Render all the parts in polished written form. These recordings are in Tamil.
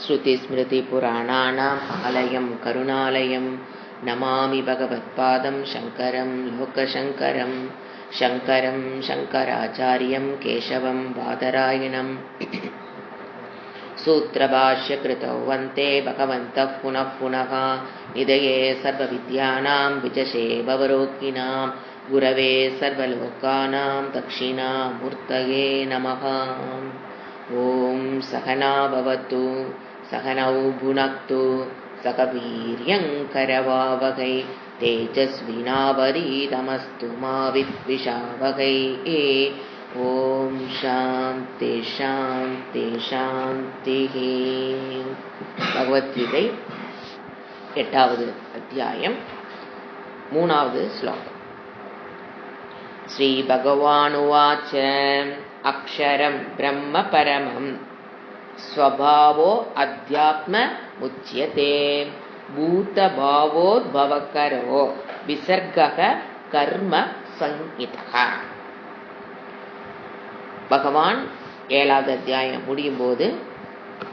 ஸ்ருதிஸ்மிருதிபுராணானாம் ஆலயம் கருணாலயம் நமாமி பகவத்பாதம் சங்கரம் லோகசங்கரம் சங்கரம் சங்கராச்சாரியம் கேசவம் பாதராயணம் सूत्रभाष्यकृतौ वन्ते भगवन्तः पुनः पुनः निधये सर्वविद्यानां विजशे भवरोगिणां गुरवे सर्वलोकानां दक्षिणामूर्तये नमः। ॐ सहना भवतु सहनौ भुनक्तु सह वीर्यङ्करवावहै तेजस्विनावधीतमस्तु मा विद्विषावहै। ஓம் சாந்தி சாந்தி சாந்தி. பகவத்கீதை 8வது அத்தியாயம் 3வது ஸ்லோகம். ஸ்ரீ பகவானுவாச்ச அக்ஷரம் பிரம்ம பரமம் ஸ்வபாவோ அத்யாத்ம முச்யதே பூதபாவோத்பவகரோ விசர்கக கர்ம சங்கிதக. பகவான் 7வது அத்தியாயம் முடியும் போது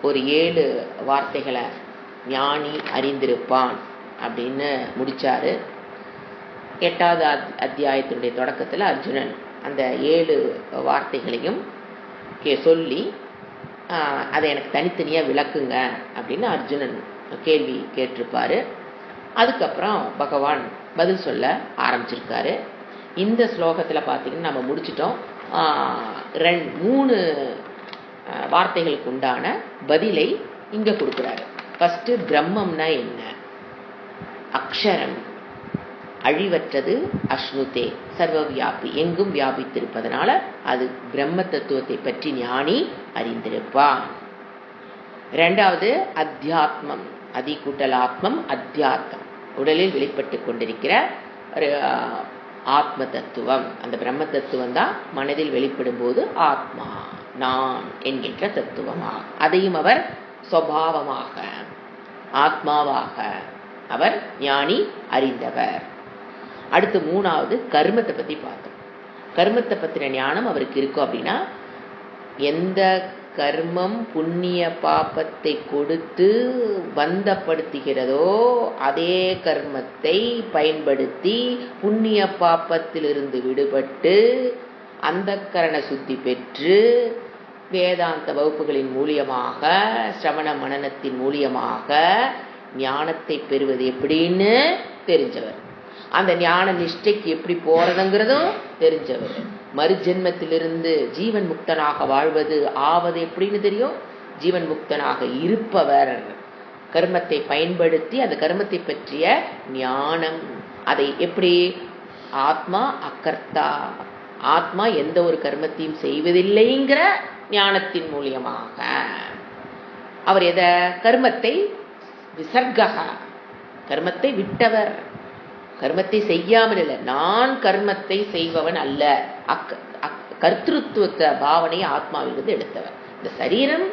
ஒரு 7 வார்த்தைகளை ஞானி அறிந்திருப்பான் அப்படின்னு முடிச்சாரு. 8வது அத்தியாயத்தினுடைய தொடக்கத்தில் அர்ஜுனன் அந்த 7 வார்த்தைகளையும் சொல்லி அதை எனக்கு தனித்தனியாக விளக்குங்க அப்படின்னு அர்ஜுனன் கேள்வி கேட்டிருப்பாரு. அதுக்கப்புறம் பகவான் பதில் சொல்ல ஆரம்பிச்சிருக்காரு. இந்த ஸ்லோகத்தில் பார்த்தீங்கன்னா நம்ம முடிச்சிட்டோம். 3 வார்த்தைகளுக்கு உண்டான பதிலை இங்க கொடுக்கிறாரு. ஃபர்ஸ்ட் பிரம்மம்னா என்ன? அக்ஷரம் அழிவற்றது, அஷ்ணுதே சர்வவியாபி எங்கும் வியாபித்திருப்பதனால அது பிரம்ம தத்துவத்தை பற்றி ஞானி அறிந்திருப்பான். 2வது அத்தியாத்மம், அதி கூட்டல் ஆத்மம், அத்தியாத்மம் உடலில் வெளிப்பட்டு கொண்டிருக்கிற ஒரு ஆத்ம தத்துவம். அந்த பிரம்ம தத்துவம் தான் மனதில் வெளிப்படும் போது ஆத்மா நான் என்கின்ற தத்துவமாக, அதையும் அவர் சுபாவமாக ஆத்மாவாக அவர் ஞானி அறிந்தவர். அடுத்து 3வது கர்மத்தை பத்தி பார்த்தோம். கர்மத்தை பத்தின ஞானம் அவருக்கு இருக்கும் அப்படின்னா எந்த கர்மம் புண்ணிய பாபத்தை கொடுத்து பந்தப்படுத்துகிறதோ அதே கர்மத்தை பயன்படுத்தி புண்ணிய பாபத்திலிருந்து விடுபட்டு அந்த கரண சுத்தி பெற்று வேதாந்த வகுப்புகளின் மூலியமாக சிரவண மனனத்தின் மூலியமாக ஞானத்தை பெறுவது எப்படின்னு தெரிஞ்சவர். அந்த ஞான நிஷ்டைக்கு எப்படி போறதுங்கிறதும் தெரிஞ்சவர். மறுஜென்மத்திலிருந்து ஜீவன் முக்தனாக வாழ்வது ஆவது எப்படின்னு தெரியும். ஜீவன் முக்தனாக இருப்பவர் கர்மத்தை பயன்படுத்தி அந்த கர்மத்தை பற்றிய ஞானம். அதை எப்படி? ஆத்மா அகர்த்தா, ஆத்மா எந்த ஒரு கர்மத்தையும் செய்வதில்லைங்கிற ஞானத்தின் மூலியமாக அவர் எதை? கர்மத்தை விசர்கக, கர்மத்தை விட்டவர், கர்மத்தை செய்யாமல் இல்லை. நான் கர்மத்தை செய்பவன் அல்ல, கர்த்திருவ பாவனையை ஆத்மாவிலிருந்து எடுத்தவர். இந்த சரீரம்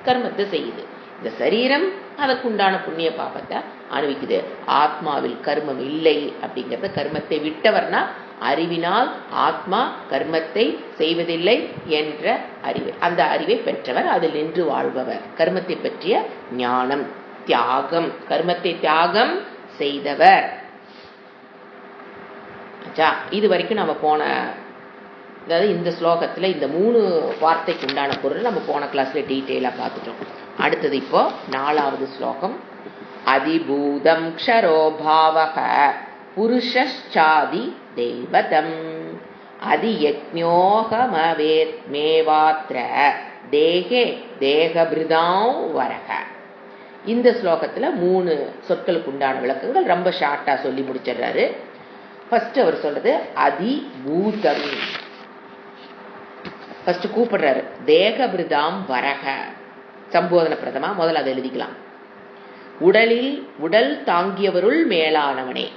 கர்மத்தை செய்யுது, இந்த சரீரம் அதற்குண்டான புண்ணிய பாபத்தை அனுபவிக்குது. ஆத்மாவில் கர்மம் இல்லை அப்படிங்கிறத கர்மத்தை விட்டவர்னா அறிவினால் ஆத்மா கர்மத்தை செய்வதில்லை என்ற அறிவு, அந்த அறிவை பெற்றவர், அதில் நின்று வாழ்பவர். கர்மத்தை பற்றிய ஞானம், தியாகம், கர்மத்தை தியாகம் செய்தவர். இது வரைக்கும் நம்ம போன, அதாவது இந்த ஸ்லோகத்தில் இந்த 3 வார்த்தைக்கு உண்டான பொருள் நம்ம போன கிளாஸ்ல டீட்டெயிலாக பார்த்துட்டோம். அடுத்தது இப்போ 4வது ஸ்லோகம். அதிபூதம் க்ஷரோபாவக புருஷாதி தெய்வதம் அதியக்ஞோகமவேத்மேவாத்ர தேகே தேகபிருதாம் வரக. இந்த ஸ்லோகத்தில் 3 சொற்களுக்கு உண்டான விளக்கங்கள் ரொம்ப ஷார்ட்டா சொல்லி முடிச்சிடுறாரு. ஃபர்ஸ்ட் அவர் சொல்றது அதிபூதம். ஃபர்ஸ்ட் கூப்பிடுறாரு தேகபிருதாம் வரக, சம்போதன பிரதமா. முதல்ல அதை எழுதிக்கலாம். உடல் தாங்கியவருள் மேலானவனே.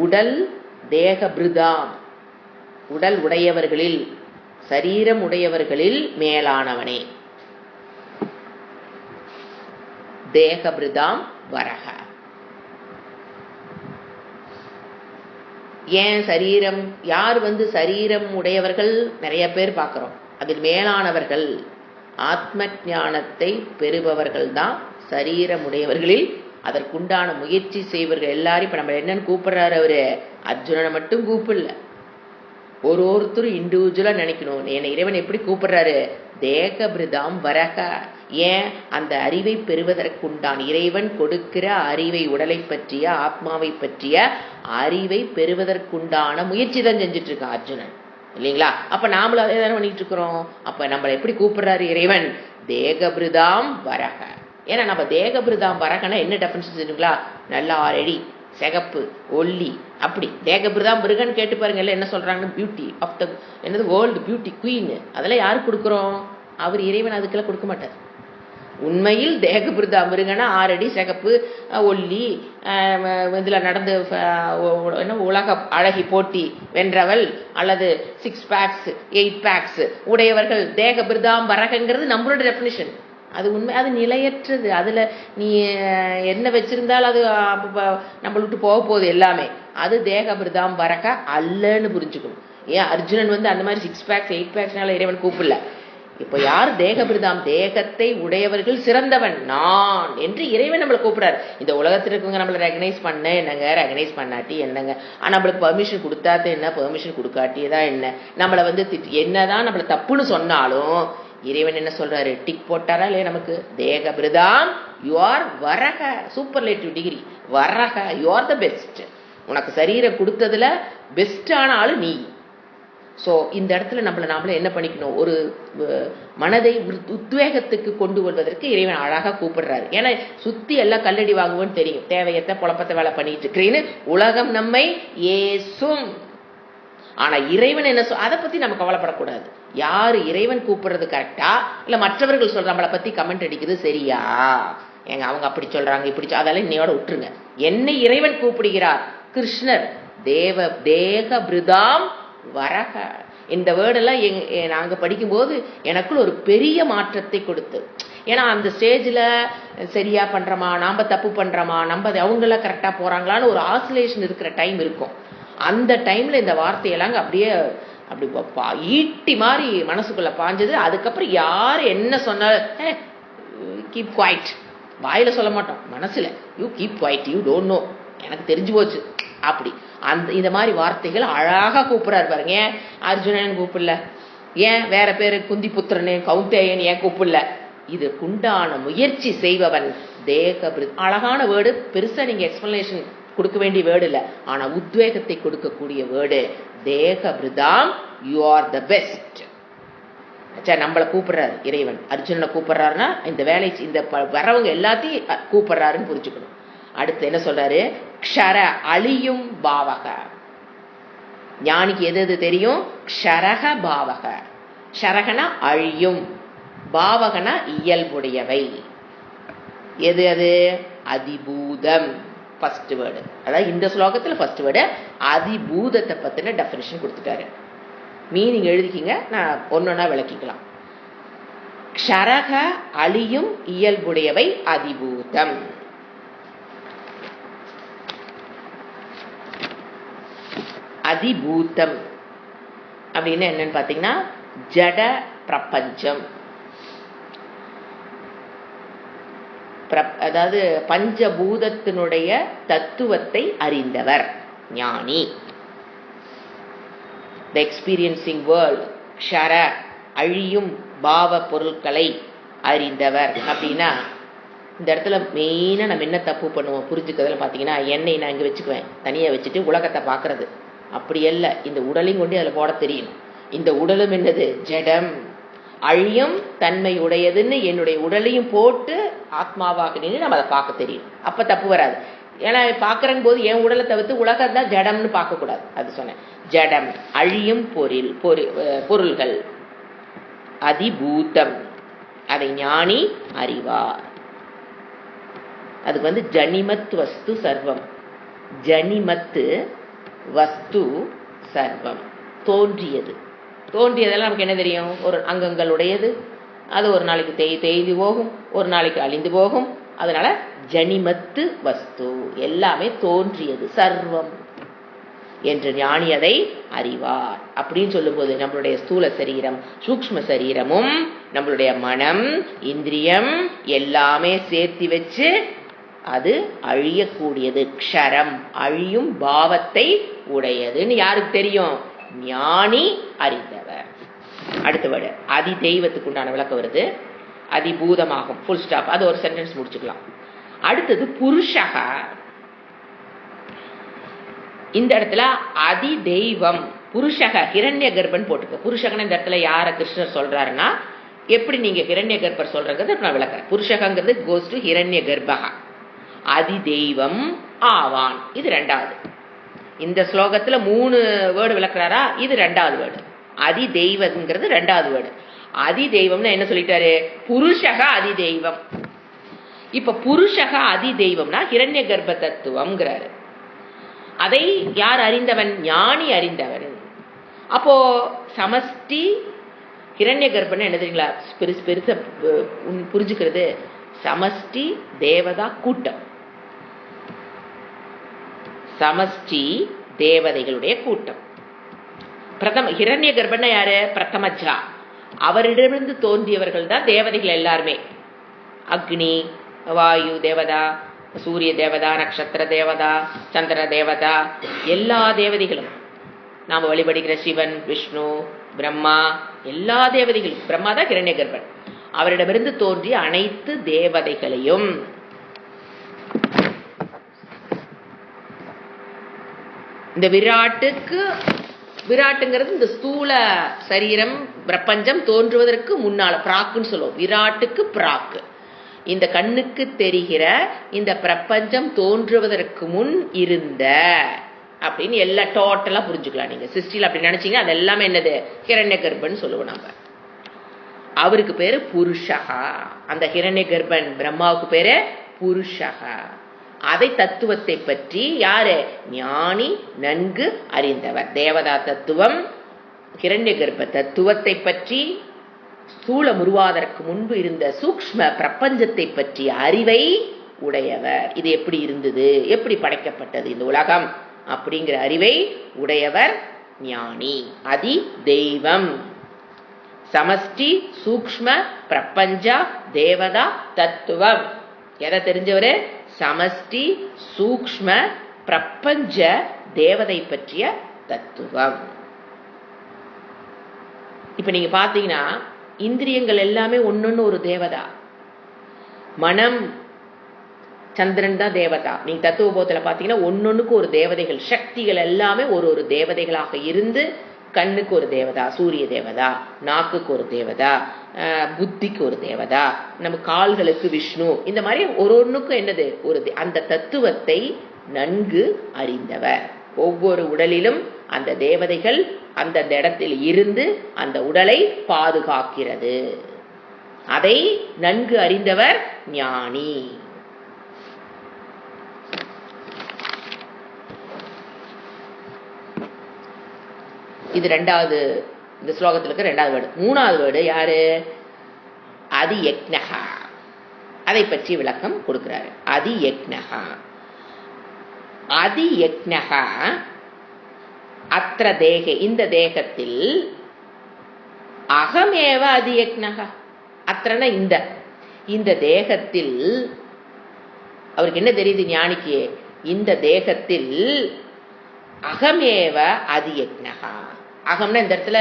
உடல் தேகபிருதாம், உடல் உடையவர்களில், சரீரம் உடையவர்களில் மேலானவனே. தேகபிருதாம் வரக. ஏன் சரீரம்? யார் சரீரம் உடையவர்கள்? நிறைய பேர் பார்க்கிறோம். அதில் மேலானவர்கள் ஆத்ம ஞானத்தை பெறுபவர்கள் தான் சரீரமுடையவர்களில் அதற்குண்டான முயற்சி செய்வர்கள் எல்லாரும். இப்ப நம்ம என்னன்னு கூப்பிடுறாரு அவரு? அர்ஜுனனை மட்டும் கூப்பிடல, ஒருத்தரும் இண்டிவிஜுவலா நினைக்கணும். என்னை இறைவன் எப்படி கூப்பிடுறாரு? தேகபிருதாம் வரக. ஏன்? அந்த அறிவை பெறுவதற்குண்டான் இறைவன் கொடுக்கிற அறிவை, உடலை பற்றிய ஆத்மாவை பற்றிய அறிவை பெறுவதற்குண்டான முயற்சி தான் செஞ்சுட்டு இருக்கான் அர்ஜுனன், இல்லைங்களா? அப்ப நாமளும் அதே தானே பண்ணிட்டு இருக்கிறோம். அப்ப நம்மளை எப்படி கூப்பிடுறாரு இறைவன்? தேகபிருதாம் வரக. ஏன்னா நம்ம தேகபிருதாம் வரகனா என்ன டெஃபினிஷன் தெரியுங்களா? நல்லா ஆல்ரெடி சிகப்பு, ஒல்லி, அப்படி தேகபிரதாம் மிருகன் கேட்டு பாருங்க. எல்லாம் என்ன சொல்றாங்கன்னு, பியூட்டி ஆஃப் த என்னது வேர்ல்டு பியூட்டி குயின். அதெல்லாம் யாரு கொடுக்குறோம்? அவர் இறைவன் அதுக்கெல்லாம் கொடுக்க மாட்டார். உண்மையில் தேகபிரதா மிருகனா 6 அடி சிகப்பு, ஒல்லி, இதுல நடந்து என்ன உலக அழகி போட்டி வென்றவள் அல்லது 6 பேக்ஸ் 8 பேக்ஸ் உடையவர்கள் தேகபிரதாம் வரகங்கிறது நம்மளோட டெஃபினிஷன். அது உண்மை, அது நிலையற்றது. அதுல நீ என்ன வச்சிருந்தாலும் அது நம்மள விட்டு போக போகுது எல்லாமே. அது தேகபிரதாம் வரக அல்லன்னு புரிஞ்சுக்கணும். ஏன் அர்ஜுனன் அந்த மாதிரி 6 பேக்ஸ் 8 பேக்ஸ்னால இறைவன் கூப்பிடல. இப்ப யார் தேகபிரதாம்? தேகத்தை உடையவர்கள் சிறந்தவன் நான் என்று இறைவன் நம்மளை கூப்பிடாரு. இந்த உலகத்தில் இருக்கவங்க நம்மளை ரெகனைஸ் பண்ண என்னங்க, ரெகனைஸ் பண்ணாட்டி என்னங்க, ஆனா நம்மளுக்கு பெர்மிஷன் கொடுத்தாத என்ன, பெர்மிஷன் கொடுக்காட்டியதான் என்ன, நம்மளை என்னதான் நம்மளை தப்புன்னு சொன்னாலும் இறைவன் என்ன சொல்றாரு? டிக் போட்டாரா இல்லையா நமக்கு? தேகபிரதாம் யூ ஆர் வரக, சூப்பர்லேட்டிவ் டிகிரி வரக, யூ ஆர் த பெஸ்ட். உனக்கு சரீரம் கொடுத்ததுல பெஸ்டான ஆளு நீ. ஸோ இந்த இடத்துல நாமளே என்ன பண்ணிக்கணும்? ஒரு மனதை உத்வேகத்துக்கு கொண்டு வருவதற்கு இறைவன் அழகா கூப்பிடுறாரு. ஏன்னா சுத்தி எல்லாம் கல்லடி வாங்குவோன்னு தெரியும், தேவையத்த குழப்பத்தை வேலை பண்ணிட்டு இருக்கிறேன்னு உலகம் நம்மை ஏசும். ஆனா இறைவன் என்ன அதை பத்தி நம்ம கவலைப்படக்கூடாது. யாரு இறைவன் கூப்பிடுறது கரெக்டா இல்ல மற்றவர்கள் சொல்ற நம்மளை பத்தி கமெண்ட் அடிக்குது சரியா, எங்க அவங்க அப்படி சொல்றாங்க இப்படி, அதெல்லாம் இன்னையோட விட்டுருங்க. என்னை இறைவன் கூப்பிடுகிறார். கிருஷ்ணர் தேகபிரதாம் வரக. இந்த வேர்டெல்லாம் நாங்க படிக்கும்போது எனக்குள்ள ஒரு பெரிய மாற்றத்தை கொடுத்து. ஏன்னா அந்த ஸ்டேஜில் சரியா பண்றோமா, நாம தப்பு பண்றோமா, நம்ம அவங்கள கரெக்டா போறாங்களான்னு ஒரு ஆசிலேஷன் இருக்கிற டைம் இருக்கும். அந்த டைம்ல இந்த வார்த்தையெல்லாம் அப்படியே அப்படி ஈட்டி மாதிரி மனசுக்குள்ள பாஞ்சது. அதுக்கப்புறம் யார் என்ன சொன்னாலும் கீப் குவைட், வாயில சொல்ல மாட்டோம், மனசுல you keep quiet, you don't know, எனக்கு தெரிஞ்சு போச்சு. அப்படி இந்த மாதிரி வார்த்தைகள் அழகா கூப்பிடுறாரு பாருங்க. ஏன் அர்ஜுனன் கூப்பிடல? ஏன் வேற பேரு குந்தி புத்திரனு கௌந்தேயன் ஏன் கூப்பிடல? இதுக்குண்டான முயற்சி செய்பவன் அழகான வேர்டு, பெருசா நீங்க எக்ஸ்பிளனேஷன் கொடுக்க வேண்டிய வேர்டு இல்ல, ஆனா உத்வேகத்தை கொடுக்கக்கூடிய வேர்டு தேகபிரதாம் யூ ஆர் த பெஸ்ட். நம்மளை கூப்பிடுறாரு இறைவன். அர்ஜுனனை கூப்பிடுறாருன்னா இந்த வேலை இந்த வரவங்க எல்லாத்தையும் கூப்பிடுறாருன்னு புரிஞ்சுக்கணும். அடுத்து என்ன சொல்றாரு? க்ஷர அழியும் பாவக. ஞானிக்கு எது தெரியும்? க்ஷரக பாவக. க்ஷரகனா அழியும், பாவகனா இயல்புடையவை. எது அது? அதிபூதம். ஃபர்ஸ்ட் வேர்டு, அதாவது இந்த ஸ்லோகத்துல ஃபர்ஸ்ட் வேர்டு அதிபூதத்தை பத்தின டெஃபினிஷன் கொடுத்துட்டாரு. மீனிங் எழுதிக்கிங்க, நான் ஒன்னொன்னா விளக்கிக்கலாம். க்ஷரக அழியும் இயல்புடையவை அதிபூதம். அதிபூதம் அப்படின்னு என்னன்னு பாத்தீங்கன்னா ஜட பிரபஞ்சம், அதாவது பஞ்சபூதத்தினுடைய தத்துவத்தை அறிந்தவர் ஞானி. த எக்ஸ்பீரியன்சிங் வேர்ல்ட். க்ஷர அழியும் பாவ பொருட்களை அறிந்தவர் அப்படின்னா இந்த இடத்துல மெயினா நம்ம என்ன தப்பு பண்ணுவோம் புரிஞ்சுக்கிறதுல பாத்தீங்கன்னா, எண்ணெய் நான் இங்க வச்சுக்குவேன், தனியா வச்சுட்டு உலகத்தை பாக்குறது. அப்படி அல்ல, இந்த உடலையும் கொண்டு அதுல போட தெரியும். இந்த உடலும் என்னது? ஜடம், அழியும் தன்மை உடையதுன்னு என்னுடைய உடலையும் போட்டு ஆத்மாவாக நின்று நம்ம அதை பார்க்க தெரியும். அப்ப தப்பு வராது. ஏன்னா பாக்குற போது என் உடலை தவிர்த்து உலகம் தான் ஜடம்னு பார்க்க கூடாது. அது சொன்னேன். ஜடம் அழியும் பொருள்கள் அதிபூதம், அதை ஞானி அறிவார். அதுக்கு ஜனிமத் வஸ்து சர்வம். ஜனிமத்து வஸ்து சர்வம், தோன்றியது. தோன்றியதெல்லாம் நமக்கு என்ன தெரியும்? ஒரு அங்கங்களுடையது, அது ஒரு நாளைக்கு தேய்ந்து போகும், ஒரு நாளைக்கு அழிந்து போகும். அதனால ஜனிமத்து வஸ்து எல்லாமே தோன்றியது. சர்வம் என்று ஞானி அதை அறிவார். அப்படின்னு சொல்லும்போது நம்மளுடைய ஸ்தூல சரீரம், சூக்ஷ்ம சரீரமும், நம்மளுடைய மனம், இந்திரியம் எல்லாமே சேர்த்து வச்சு அது அழியக்கூடியது, க்ஷரம், அழியும் பாவத்தை உடையதுன்னு யாருக்கு தெரியும்? ஞானி அறிந்தவர். அடுத்த வேர்டு அதி தெய்வத்துக்கு உண்டான விளக்கம் வருது. அதிபூதமாகும், ஃபுல் ஸ்டாப். அது ஒரு சென்டென்ஸ் முடிச்சுக்கலாம். அடுத்தது புருஷக. இந்த இடத்துல அதி தெய்வம் புருஷக ஹிரண்ய கர்ப்பன் போட்டுக்க. புருஷகன் இந்த இடத்துல யார கிருஷ்ணர் சொல்றாருன்னா, எப்படி நீங்க ஹிரண்ய கர்ப்பர் சொல்றது நான் விளக்குறேன். புருஷகங்கிறது கோஸ் டு ஹிரண்ய கர்ப்பகா, அதி தெய்வம் ஆவான். இது ரெண்டாவது. இந்த ஸ்லோகத்துல 3 வேர்டு விளக்குறாரா, இது ரெண்டாவது வேர்டு. அதி தெய்வங்கிறது ரெண்டாவது வேர்டு. அதி தெய்வம்னு என்ன சொல்லிட்டாரு? புருஷக அதி தெய்வம். இப்ப புருஷக அதி தெய்வம்னா ஹிரண்ய கர்ப்ப தத்துவம்ங்கிறாரு. அதை யார் அறிந்தவன்? ஞானி அறிந்தவன். அப்போ சமஷ்டி ஹிரண்ய கர்ப்பன் என்ன தெரியுங்களா? பெருச புரிஞ்சுக்கிறது. சமஷ்டி தேவதா கூட்டம், சமஷ்டி தேவதைகளுடைய கூட்டம். பிரதம ஹிரண்ய கர்ப்பன் யாரு? பிரதமஜா. அவரிடமிருந்து தோன்றியவர்கள் தான் தேவதைகள் எல்லாருமே. அக்னி, வாயு தேவதா, சூரிய தேவதா, நட்சத்திர தேவதா, சந்திர தேவதா, எல்லா தேவதைகளும் நாம் வழிபடுகிற சிவன், விஷ்ணு, பிரம்மா, எல்லா தேவதைகளும். பிரம்மா தான் ஹிரண்ய கர்ப்பன். அவரிடமிருந்து தோன்றிய அனைத்து தேவதைகளையும் இந்த விராட்டுங்கிறது இந்த ஸ்தூல சரீரம் பிரபஞ்சம் தோன்றுவதற்கு முன்னால பிராக்குன்னு சொல்லுவோம். விராட்டுக்கு பிராக்கு. இந்த கண்ணுக்கு தெரிகிற இந்த பிரபஞ்சம் தோன்றுவதற்கு முன் இருந்த அப்படின்னு எல்லாம் டோட்டலா புரிஞ்சுக்கலாம். நீங்க சிருஷ்டியில் அப்படி நினைச்சீங்க, அது எல்லாமே என்னது? ஹிரண்ய கர்ப்பன் சொல்லுவோம் நம்ம. அவருக்கு பேரு புருஷகா. அந்த ஹிரண்ய கர்ப்பன் பிரம்மாவுக்கு பேரு புருஷகா. அதை தத்துவத்தை பற்றி யாரு? ஞானி நன்கு அறிந்தவர். தேவதா தத்துவம், ஹிரண்ய கர்ப்ப தத்துவத்தை பற்றி, ஸ்தூலம் உருவாதற்கு முன்பு இருந்த சூக்ஷ்ம பிரபஞ்சத்தை பற்றிய அறிவை உடையவர். இது எப்படி இருந்தது, எப்படி படைக்கப்பட்டது இந்த உலகம் அப்படிங்கிற அறிவை உடையவர் ஞானி. அதி தெய்வம், சமஷ்டி, சூக்ஷ்ம பிரபஞ்ச, தேவதா தத்துவம். எதை தெரிஞ்சவரு? சமஷ்டி, சூக்ஷ்ம பிரபஞ்ச தேவதை பற்றிய தத்துவம். இப்ப நீங்க பாத்தீங்கன்னா இந்திரியங்கள் எல்லாமே ஒன்னொன்னு ஒரு தேவதா. மனம், சந்திரன் தான் தேவதா. நீங்க தத்துவ போதத்துல பாத்தீங்கன்னா ஒன்னொன்னுக்கு ஒரு தேவதைகள், சக்திகள் எல்லாமே ஒரு தேவதைகளாக இருந்து, கண்ணுக்கு ஒரு தேவதா, சூரிய தேவதா, நாக்குக்கு ஒரு தேவதா, புத்திக்கு ஒரு தேவதா, நம்ம கால்களுக்கு விஷ்ணு, இந்த மாதிரி ஒன்றுக்கும் என்னது? அந்த தத்துவத்தை நன்கு அறிந்தவர். ஒவ்வொரு உடலிலும் அந்த தேவதைகள் அந்தந்த இடத்தில் இருந்து அந்த உடலை பாதுகாக்கிறது. அதை நன்கு அறிந்தவர் ஞானி. இது ரெண்டாவது, இந்த ஸ்லோகத்தில் இருக்க ரெண்டாவது வேர்டு. மூணாவது வேர்டு யாரு? அதி யக்ஞகா. அதை பற்றி விளக்கம் கொடுக்கிறாரு. அதி யக்ஞகா. அதி யக்ஞகா அத்திர தேகே, இந்த தேகத்தில், அகமேவ அதி யக்ஞகா. அத்திரன இந்த தேகத்தில் அவருக்கு என்ன தெரியுது ஞானிக்கு? இந்த தேகத்தில் அகமேவ அதி யக்ஞகா. அகம்னா இந்த இடத்துல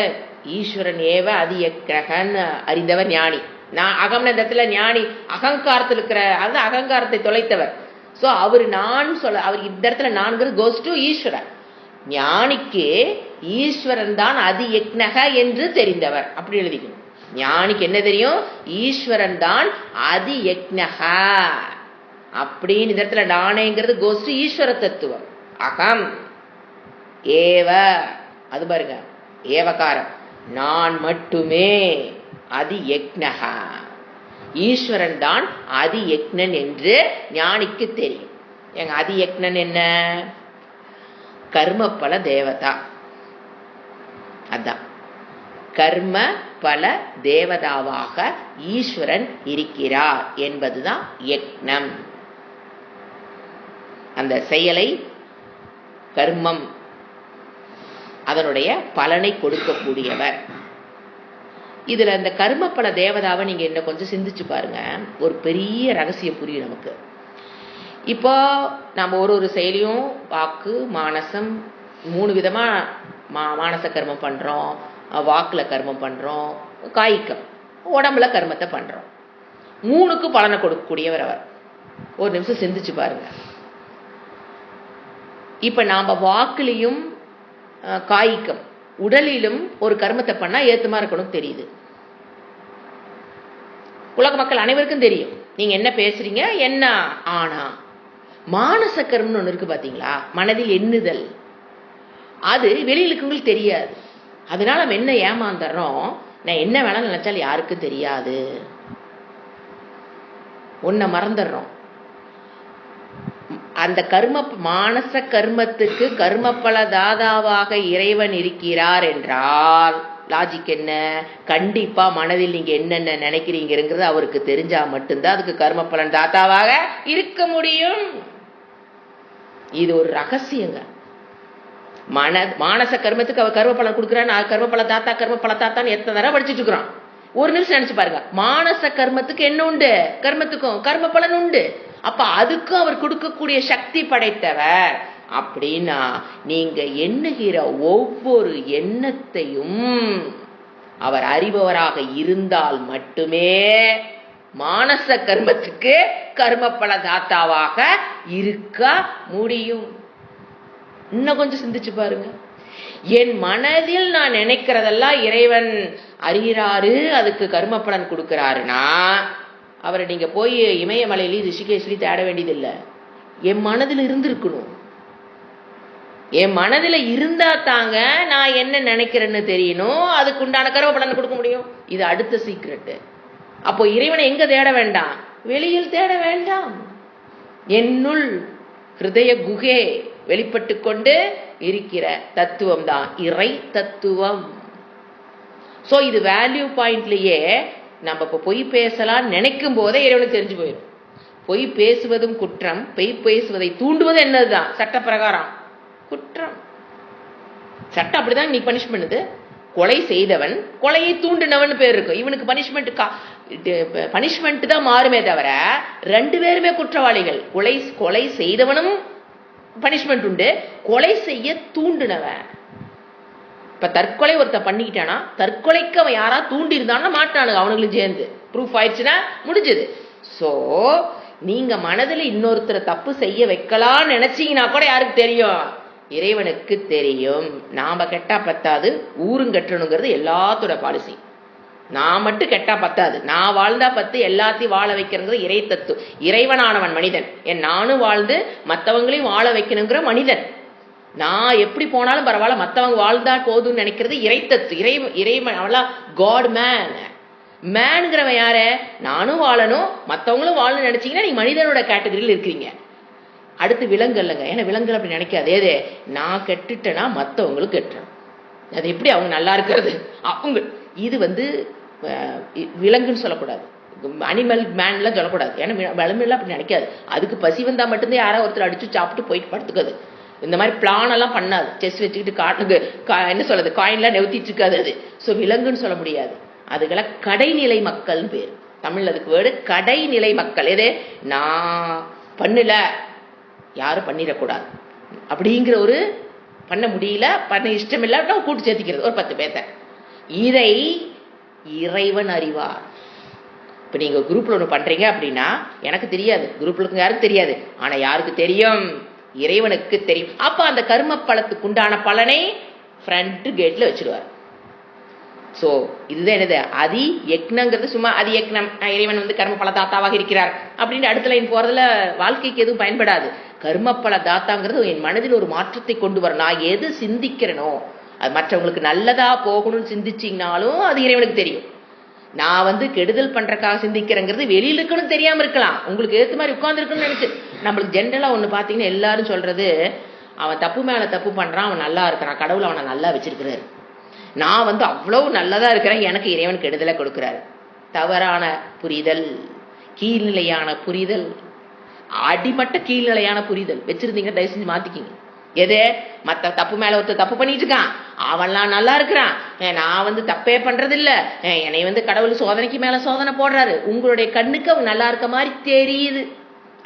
ஈஸ்வரன் ஏவ அதி யக்ஞகன்னு அறிந்தவர் ஞானி. நான் அகம்னா இந்த இடத்துல ஞானி அகங்காரத்தில் இருக்கிற, அது அகங்காரத்தை தொலைத்தவர். சோ அவரு நான் சொல்ல, அவர் இந்த இடத்துல நான்கிறது கோஸ் டு ஈஸ்வரன். ஞானிக்கு ஈஸ்வரன் தான் அதி யக்ஞக என்று தெரிந்தவர். அப்படி எழுதிக்கணும். ஞானிக்கு என்ன தெரியும்? ஈஸ்வரன் தான் அதி யக்ஞக அப்படின்னு. இந்த இடத்துல நானேங்கிறது கோஸ் டு ஈஸ்வர தத்துவம். அகம் ஏவ, அது பாருங்க ஏவகாரம், நான் மட்டுமே அதி யக்ஞக, ஈஸ்வரன் தான் அதி யக்ஞன் என்று ஞானிக்கு தெரியும். எங்க அதி யக்ஞன் என்ன? கர்ம பல தேவதா. அதான் கர்ம பல தேவதாவாக ஈஸ்வரன் இருக்கிறார் என்பதுதான் யக்ஞம். அந்த செயலை, கர்மம் அதனுடைய பலனை கொடுக்கக்கூடியவர். இதுல இந்த கர்மபல தேவதாவை நீங்க என்ன கொஞ்சம் சிந்திச்சு பாருங்க, ஒரு பெரிய ரகசியம் புரியும் நமக்கு. இப்போ நம்ம ஒரு செயலியும் வாக்கு மானசம் 3 விதமா மானச கர்மம் பண்றோம், வாக்குல கர்மம் பண்றோம், காய்கம் உடம்புல கர்மத்தை பண்றோம். 3க்கு பலனை கொடுக்கக்கூடியவர் அவர். ஒரு நிமிஷம் சிந்திச்சு பாருங்க. இப்ப நாம வாக்குலையும் காய்கம் உடலிலும் ஒரு கர்மத்தை பண்ணா ஏத்துமா இருக்கணும் தெரியுது. உலக மக்கள் அனைவருக்கும் தெரியும் நீங்க என்ன பேசுறீங்க என்ன. ஆனா மானச கர்மம்னு ஒண்ணு இருக்கு பாத்தீங்களா, மனதில் எண்ணுதல், அது வெளியிலுக்கு தெரியாது. அதனால நம்ம என்ன ஏமாந்துறோம், நான் என்ன வேணாலும் நினைச்சாலும் யாருக்கும் தெரியாது, உன்னை மறந்துடுறோம். அந்த மானச கர்மத்துக்கு கர்மபல தாதாவாக இறைவன் இருக்கிறார் என்றால் லாஜிக் என்ன, கண்டிப்பா மனதில் நீங்க என்னென்ன நினைக்கிறீங்கிறது அவருக்கு தெரிஞ்சா மட்டும்தான் அதுக்கு கர்மபலன் தாத்தாவாக இருக்க முடியும். இது ஒரு ரகசியங்க. மானச கர்மத்துக்கு அவர் கர்மபலன் கொடுக்குறான், கர்மபல தாத்தான்னு எத்தனை தடவை படிச்சுட்டு இருக்கிறான். ஒரு நிமிஷம் நினைச்சு பாருங்க, மானச கர்மத்துக்கு என்ன உண்டு, கர்மத்துக்கும் கர்ம பலன் உண்டு. அப்ப அதுக்கும் அவர் கொடுக்கக்கூடிய சக்தி படைத்தவர். அப்படின்னா நீங்க எண்ணுகிற ஒவ்வொரு எண்ணத்தையும் அவர் அறிபவராக இருந்தால் மட்டுமே மானச கர்மத்துக்கு கர்மபல தாத்தாவாக இருக்க முடியும். இன்னும் கொஞ்சம் சிந்திச்சு பாருங்க. என் மனதில் நான் நினைக்கிறதெல்லாம் இறைவன் அறிகிறாரு, அதுக்கு கர்ம பலன் கொடுக்கிறாருன்னா அவரை நீங்க போய் இமயமலையிலையும் ரிஷிகேஷ்லையும் தேட வேண்டியதில்லை. என் மனதில் இருந்திருக்கணும். என் மனதில் இருந்தா தாங்க நான் என்ன நினைக்கிறேன்னு தெரியணும், அதுக்கு உண்டான கர்ம பலன் கொடுக்க முடியும். இது அடுத்த சீக்ரெட். அப்போ இறைவனை எங்க தேட வேண்டாம், வெளியில் தேட வேண்டாம், என்னுள் ஹிருதய குகே வெளிப்பட்டு கொண்டு இருக்கிற தத்துவம் தான் இறை தத்துவம். சோ இது வேல்யூ பாயிண்ட்லயே நம்ம இப்ப பொய் பேசலாம் நினைக்கும் போதே இறைவனுக்கு தெரிஞ்சு போயிடும். பொய் பேசுவதும் குற்றம், பொய் பேசுவதை தூண்டுவது என்னதுதான் சட்ட பிரகாரம் குற்றம். சட்டம் அப்படிதான் இன்னைக்கு பனிஷ் பண்ணுது. கொலை செய்தவன் கொலையை தூண்டினவன் பேர் இருக்கும். இவனுக்கு பனிஷ்மெண்ட் தான் மாறுமே தவிர 2 பேருமே குற்றவாளிகள். கொலை செய்தவனும் பனிஷ்மெண்ட் உண்டு, கொலை செய்ய தூண்டினவன். இப்ப தற்கொலை ஒருத்த பண்ணிக்கிட்டானா, தற்கொலைக்கு அவன் யாரா தூண்டி இருந்தான்னா மாட்டானுங்க அவனுங்களும் சேர்ந்து. ப்ரூஃப் ஆயிடுச்சுன்னா முடிஞ்சது. சோ நீங்க மனதில் இன்னொருத்தரை தப்பு செய்ய வைக்கலாம் நினைச்சீங்கன்னா கூட யாருக்கு தெரியும், இறைவனுக்கு தெரியும். நாம கெட்டா பத்தாது, ஊரும் கட்டணுங்கிறது எல்லாத்தோட பாலிசி. நான் மட்டும் கெட்டா பத்தாது, நான் வாழ்ந்தா பத்து, எல்லாத்தையும் வாழ வைக்கிறது இறை தத்து. இறைவனானவன் மனிதன், நானும் வாழ்ந்து மற்றவங்களையும் வாழ வைக்கணுங்கிற மனிதன். நான் எப்படி போனாலும் பரவாயில்ல, மற்றவங்க வாழ்ந்தா போதும்னு நினைக்கிறது இறை தத்து. இறைவன் அவெல்லாம் காட் மேன். மேனுங்கிறவன் யார, நானும் வாழணும் மற்றவங்களும் வாழணும்னு நினைச்சீங்கன்னா நீங்க மனிதனோட கேட்டகரியில் இருக்கிறீங்க. அடுத்து விலங்கு இல்லைங்க. ஏன்னா விலங்குகள் அப்படி நினைக்காது. ஏதே நான் கெட்டுட்டேன்னா மற்றவங்களும் கெட்டுறேன், அது எப்படி அவங்க நல்லா இருக்கிறது அவங்க. இது விலங்குன்னு சொல்லக்கூடாது, அனிமல் மேன்லாம் சொல்லக்கூடாது. ஏன்னா விலங்குலாம் அப்படி நினைக்காது. அதுக்கு பசி வந்தா மட்டும்தான் யாரோ ஒருத்தர் அடிச்சு சாப்பிட்டு போயிட்டு படுத்துக்காது. இந்த மாதிரி பிளான் எல்லாம் பண்ணாது. செஸ் வச்சுக்கிட்டு காட்டுக்கு என்ன சொல்றது, காயின்லாம் நெவுத்திட்டு இருக்காது அது. ஸோ விலங்குன்னு சொல்ல முடியாது. அதுக்கெல்லாம் கடைநிலை மக்கள்னு பேர். தமிழ் அதுக்கு வேர்டு கடைநிலை மக்கள். எது நான் பண்ணல யாரும் பண்ணிடக்கூடாது அப்படிங்கிற ஒரு பண்ண முடியல, பண்ண இஷ்டம் இல்லை கூட்டு சேர்த்திக்கிறது ஒரு 10 பேர்த்த. இதை இறைவன் அறிவார். இப்ப நீங்க குரூப்ல ஒண்ணு பண்றீங்க அப்படின்னா எனக்கு தெரியாது, குரூப்ல யாருக்கு தெரியாது, ஆனா யாருக்கு தெரியும், இறைவனுக்கு தெரியும். அப்ப அந்த கர்ம பலத்துக்கு உண்டான பலனை ஃப்ரண்ட் கேட்ல வச்சிருவார். சோ இதுதான் என்னது, அதி யக்னங்கிறது சும்மா அதி யக்னம், இறைவன் கர்ம பல தாத்தாவாக இருக்கிறார் அப்படின்னு அடுத்த லைன் போறதுல வாழ்க்கைக்கு எதுவும் பயன்படாது. கர்ம பல தாத்தாங்கிறது என் மனதில் ஒரு மாற்றத்தை கொண்டு வர, நான் எது சிந்திக்கிறனோ அது மற்றவங்களுக்கு நல்லதா போகணும்னு சிந்திச்சிங்கனாலும் அது இறைவனுக்கு தெரியும். நான் கெடுதல் பண்றதுக்காக சிந்திக்கிறேங்கிறது வெளியில இருக்குன்னு தெரியாம இருக்கலாம், உங்களுக்கு ஏற்ற மாதிரி உட்கார்ந்து இருக்குன்னு நினைச்சு. நம்மளுக்கு ஜென்ரலா ஒண்ணு பாத்தீங்கன்னா எல்லாரும் சொல்றது, அவன் தப்பு மேல தப்பு பண்றான், அவன் நல்லா இருக்கிறான், கடவுள் அவனை நல்லா வச்சிருக்கிறாரு, நான் அவ்வளவு நல்லதா இருக்கிறேன், எனக்கு இறைவன் கெடுதலை கொடுக்கிறாரு. தவறான புரிதல், கீழ்நிலையான புரிதல், அடிமட்ட கீழ்நிலையான புரிதல் வச்சிருந்தீங்க. தயவு செஞ்சு மாத்திக்கிங்க. எது மற்ற தப்பு மேல ஒருத்தர் தப்பு பண்ணிட்டு இருக்கான், அவன்லாம் நல்லா இருக்கிறான், நான் தப்பே பண்றது இல்ல, என்னை கடவுள் சோதனைக்கு மேல சோதனை போடுறாரு, உங்களுடைய கண்ணுக்கு அவன் நல்லா இருக்க மாதிரி தெரியுது,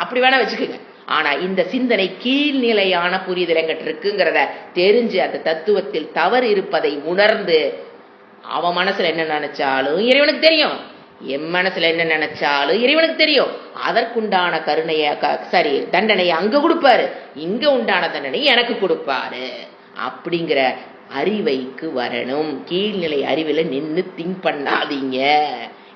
அப்படி வேணா வச்சுக்கோங்க. ஆனா இந்த சிந்தனை கீழ்நிலையான புரிதல் எங்கிட்ட இருக்குங்கிறத தெரிஞ்சு அந்த தத்துவத்தில் தவறு இருப்பதை உணர்ந்து அவன் மனசுல என்ன நினைச்சாலும் இறைவனுக்கு தெரியும், என் மனசுல என்ன நினைச்சாலும் இறைவனுக்கு தெரியும். அதற்குண்டான கருணைய தண்டனையை அங்க கொடுப்பாரு, இங்க உண்டான தண்டனை எனக்கு கொடுப்பாரு அப்படிங்கிற அறிவைக்கு வரணும். கீழ்நிலை அறிவில நின்று திங்க் பண்ணாதீங்க.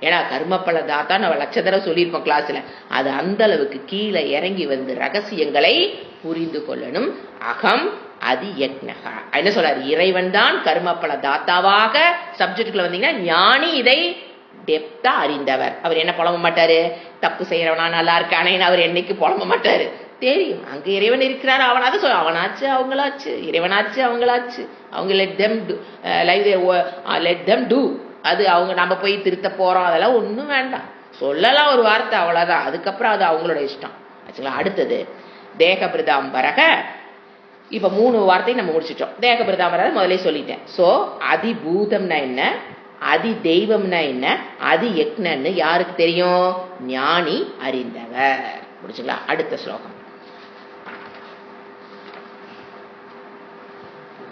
ஏன்னா கர்மப்பல தாத்தா நம்ம லட்ச தடவை சொல்லியிருக்கோம் கிளாஸ்ல, அது அந்த அளவுக்கு கீழே இறங்கி ரகசியங்களை புரிந்து கொள்ளணும். அகம் அது யக்னஹா என்ன சொல்றாரு, இறைவன் தான் கர்மப்பல தாத்தாவாக சப்ஜெக்டுக்குள்ள வந்தீங்கன்னா ஞானி இதை டெப்தா அறிந்தவர். அவர் என்ன புலம்ப மாட்டாரு, தப்பு செய்யறவனா நல்லா இருக்கானேன்னு அவர் என்னைக்கு புலம்ப மாட்டாரு, தெரியும் அங்க இறைவன் இருக்கிறாரு. அவனாவது சொல்ல, அவனாச்சு அவங்களாச்சு, இறைவனாச்சு அவங்களாச்சு, அவங்க லெட் தெம் டூ. அது அவங்க நம்ம போய் திருத்த போறோம், அதெல்லாம் ஒன்றும் வேண்டாம், சொல்லலாம் ஒரு வார்த்தை அவ்வளவுதான், அதுக்கப்புறம் அது அவங்களோட இஷ்டம் ஆச்சுங்களா. அடுத்தது தேகபிரதாம்பரக. இப்ப 3 வார்த்தை நம்ம முடிச்சிட்டோம். தேகபிரதாம்பரக முதலே சொல்லிட்டேன். சோ அதிபூதம்னா என்ன, அதி தெய்வம்னா என்ன, அதி யக்னன்னு யாருக்கு தெரியும், ஞானி அறிந்தவர். முடிச்சுங்களா. அடுத்த ஸ்லோகம்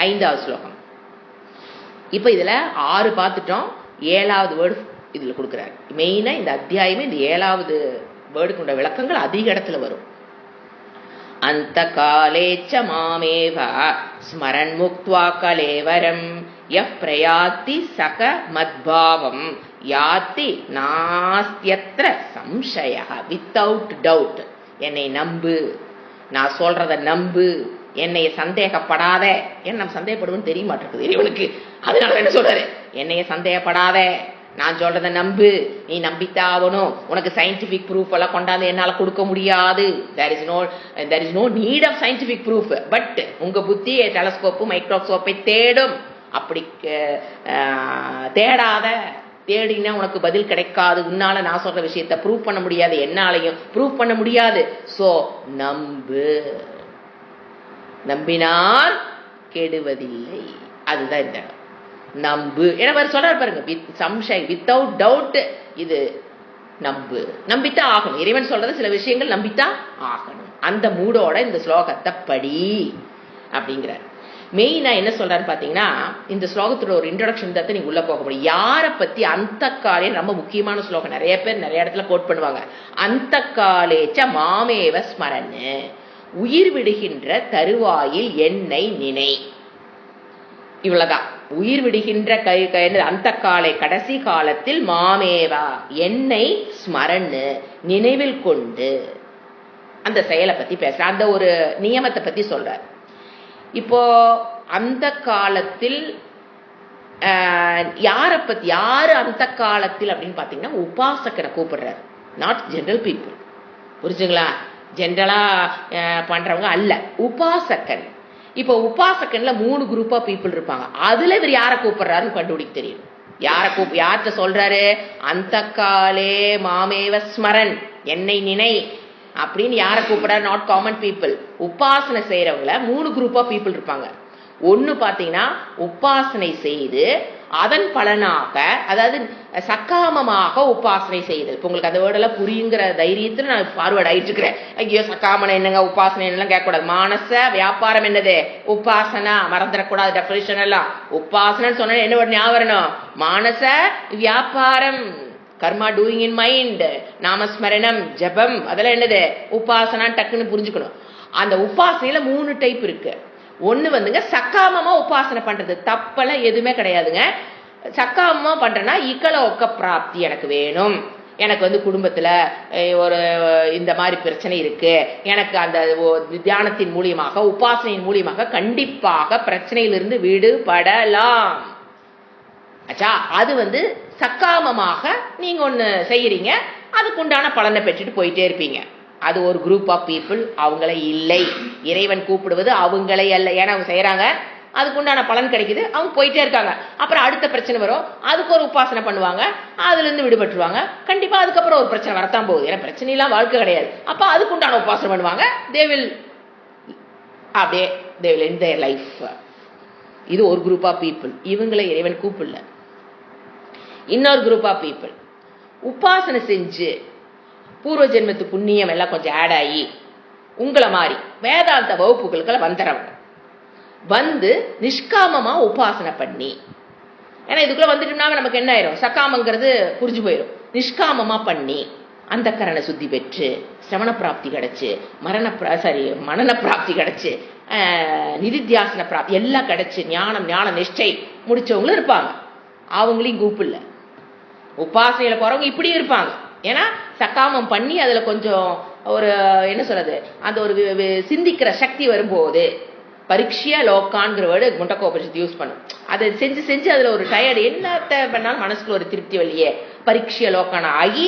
5வது ஸ்லோகம். இப்ப இதுல 6 பார்த்துட்டோம், 7வது வேர்டு இதுல கொடுக்கிறார். மெயினா இந்த அத்தியாயமே இந்த 7வது வேர்டுக்கு உள்ள விளக்கங்கள் அதிக இடத்துல வரும். அந்த காலேச்ச மாமேவ ஸ்மரன் முக்த்வா கலேவரம் யப் பிரயாத்தி சக மத்பாவம் யாத்தி நாஸ்தியத்ர சம்சய. வித்தவுட் டவுட் என்னை நம்பு, நான் சொல்றத நம்பு, என்னைய சந்தேகப்படாத. ஏன் நம்ம சந்தேகப்படுவோம்னு தெரிய மாட்டேங்குது இவனுக்கு, அதனால என்ன சொல்றாரு, என்னைய சந்தேகப்படாத, நான் சொல்றத நம்பு, நீ நம்பித்தாகணும், உனக்கு சயின்டிபிக் ப்ரூஃப் எல்லாம் கொண்டாந்து என்னால கொடுக்க முடியாது. there is no need of scientific proof, but உங்க புத்தி டெலஸ்கோப்பு மைக்ரோஸ்கோப்பை தேடும். அப்படி தேடாத, தேடினா உனக்கு பதில் கிடைக்காது. உன்னால நான் சொல்ற விஷயத்த ப்ரூவ் பண்ண முடியாது, என்னாலையும் ப்ரூவ் பண்ண முடியாது. சோ நம்பு, நம்பினார் கெடுவதில்லை. அதுதான் இந்த நம்பு. ஏன்னா சொல்றாரு பாருங்க, சம்சயம் வித்தவுட் டவுட், இது நம்பு, நம்பித்தான் ஆகணும். இறைவன் சொல்றது சில விஷயங்கள் நம்பித்தான் ஆகணும். அந்த மூடோட இந்த ஸ்லோகத்தை படி அப்படிங்கிறார். மெயினா என்ன சொல்றாரு பாத்தீங்கன்னா, இந்த ஸ்லோகத்தோட ஒரு இன்ட்ரோடக்ஷன் தான் நீங்க உள்ள போக முடியும். யார பத்தி அந்த காலே ரொம்ப முக்கியமான ஸ்லோகம், நிறைய பேர் நிறைய இடத்துல கோட் பண்ணுவாங்க. அந்த காலேச்ச மாமேவ ஸ்மரன்னு, உயிர் விடுகின்ற தருவாயில் என்னை நினை. இவ்வளவுதான். உயிர் விடுகின்ற அந்த காலை கடைசி காலத்தில் மாமேவா என்னை ஸ்மரன்னு நினைவில் கொண்டு அந்த செயலை பத்தி பேசுற, அந்த ஒரு நியமத்தை பத்தி சொல்ற. இப்போ அந்த காலத்தில் யாரை பத்தி, யாரு அந்த காலத்தில் அப்படின்னு பாத்தீங்கன்னா உபாசகரை கூப்பிடுறாரு, நாட் ஜெனரல் பீப்புள். புரிஞ்சுங்களா, ஜெனரலா பண்றவங்க அல்ல, உபாசகன். இப்போ உபாசகன்ல 3 குரூப் ஆஃப் பீப்புள் இருப்பாங்க. அதுல இவர் யாரை கூப்பிடுறாருன்னு கண்டுபிடிக்க தெரியும். யார்கிட்ட சொல்றாரு, அந்த காலே மாமேவ ஸ்மரன், என்னை நினை அப்படின்னு யாரை கூப்பிடுறாரு, நாட் காமன் பீப்புள். உபாசனை செய்யறவங்கள 3 குரூப் ஆஃப் பீப்புள் இருப்பாங்க. ஒன்னு பாத்தீங்கன்னா உபாசனை செய்து அதன் பலனாக, அதாவது சக்காமமாக உபாசனை செய்தல். இப்ப உங்களுக்கு அந்த வேர்டெல்லாம் புரியுங்கிற தைரியத்துல நான் ஃபார்வர்ட் ஆயிட்டு இருக்கிறேன். ஐயோ சக்காமனை என்னங்க, உபாசனை என்னெல்லாம் கேட்கக்கூடாது. மானச வியாபாரம் என்னது, உபாசனா, மறந்துடக்கூடாது டெஃபினிஷன் எல்லாம். உபாசனை சொன்ன என்ன ஒரு ஞாபகம் வரணும், மானச வியாபாரம், கர்மா டூயிங் இன் மைண்ட், நாமஸ்மரணம் ஜபம், அதெல்லாம் என்னது உபாசனா, டக்குன்னு புரிஞ்சுக்கணும். அந்த உபாசனையில 3 டைப் இருக்கு. ஒண்ணு சக்காமமா உபாசனை பண்றது, தப்பெல்லாம் எதுவுமே கிடையாதுங்க. சக்காமமா பண்றேன்னா இக்கல ஒக்க பிராப்தி எனக்கு வேணும், எனக்கு குடும்பத்துல ஒரு இந்த மாதிரி பிரச்சனை இருக்கு, எனக்கு அந்த தியானத்தின் மூலியமாக உபாசனையின் மூலியமாக கண்டிப்பாக பிரச்சனையிலிருந்து விடுபடலாம். ஆச்சா, அது சக்காமமாக நீங்க ஒண்ணு செய்யறீங்க, அதுக்குண்டான பலனை பெற்றுட்டு போயிட்டே இருப்பீங்க. அது ஒரு குரூப் ஆஃப் பீப்புள். அவங்களே இல்லை, இறைவன் கூப்பிடுவது அவங்களே அல்ல. ஏன்னா அவங்க செய்யறாங்க, அதுக்குண்டான பலன் கிடைக்குது, அவங்க போயிட்டே இருக்காங்க. அப்புறம் அடுத்த பிரச்சனை வரும், அதுக்கு ஒரு உபாசனை பண்ணுவாங்க, அதுல இருந்து விடுபட்டுருவாங்க. கண்டிப்பா அதுக்கப்புறம் ஒரு பிரச்சனை வரத்தான் போகுது, ஏன்னா பிரச்சனை எல்லாம் வாழ்க்கை கிடையாது. அப்ப அதுக்குண்டான உபாசனை பண்ணுவாங்க, தே வில் அப்படியே they will end their life. இது ஒரு குரூப் ஆஃப் பீப்புள். இவங்களை இறைவன் கூப்பிடல. இன்னொரு குரூப் ஆஃப் பீப்புள் உபாசனை செஞ்சு பூர்வ ஜென்மத்து புண்ணியம் எல்லாம் கொஞ்சம் ஆட் ஆகி உங்களை மாதிரி வேதாந்த வகுப்புகளுக்கெல்லாம் வந்துடுறவங்க வந்து நிஷ்காமமா உபாசனை பண்ணி, ஏன்னா இதுக்குள்ள வந்துட்டோம்னா நமக்கு என்ன ஆயிரும், சக்காமங்கிறது புரிஞ்சு போயிடும். நிஷ்காமமா பண்ணி அந்த கரண சுத்தி பெற்று சிரவண பிராப்தி கிடைச்சு மனன பிராப்தி கிடைச்சு நிதித்தியாசன பிராப்தி எல்லாம் கிடைச்சு ஞான நிஷ்டை முடிச்சவங்களும் இருப்பாங்க. அவங்களையும் கூப்பிடல. உபாசனையில போறவங்க இப்படியும் இருப்பாங்க. ஏன்னா சக்காமம் பண்ணி அதுல கொஞ்சம் ஒரு என்ன சொல்றது, அந்த ஒரு சிந்திக்கிற சக்தி வரும்போது பரீட்சையா லோக்கான்கிற வேர்டு முண்டக்கோபரிஷத்து யூஸ் பண்ணும். அதை செஞ்சு செஞ்சு அதுல ஒரு டயர்டு என்னத்தை பண்ணாலும் மனசுக்குள்ள ஒரு திருப்தி வழியே பரீட்சைய லோக்கான ஆகி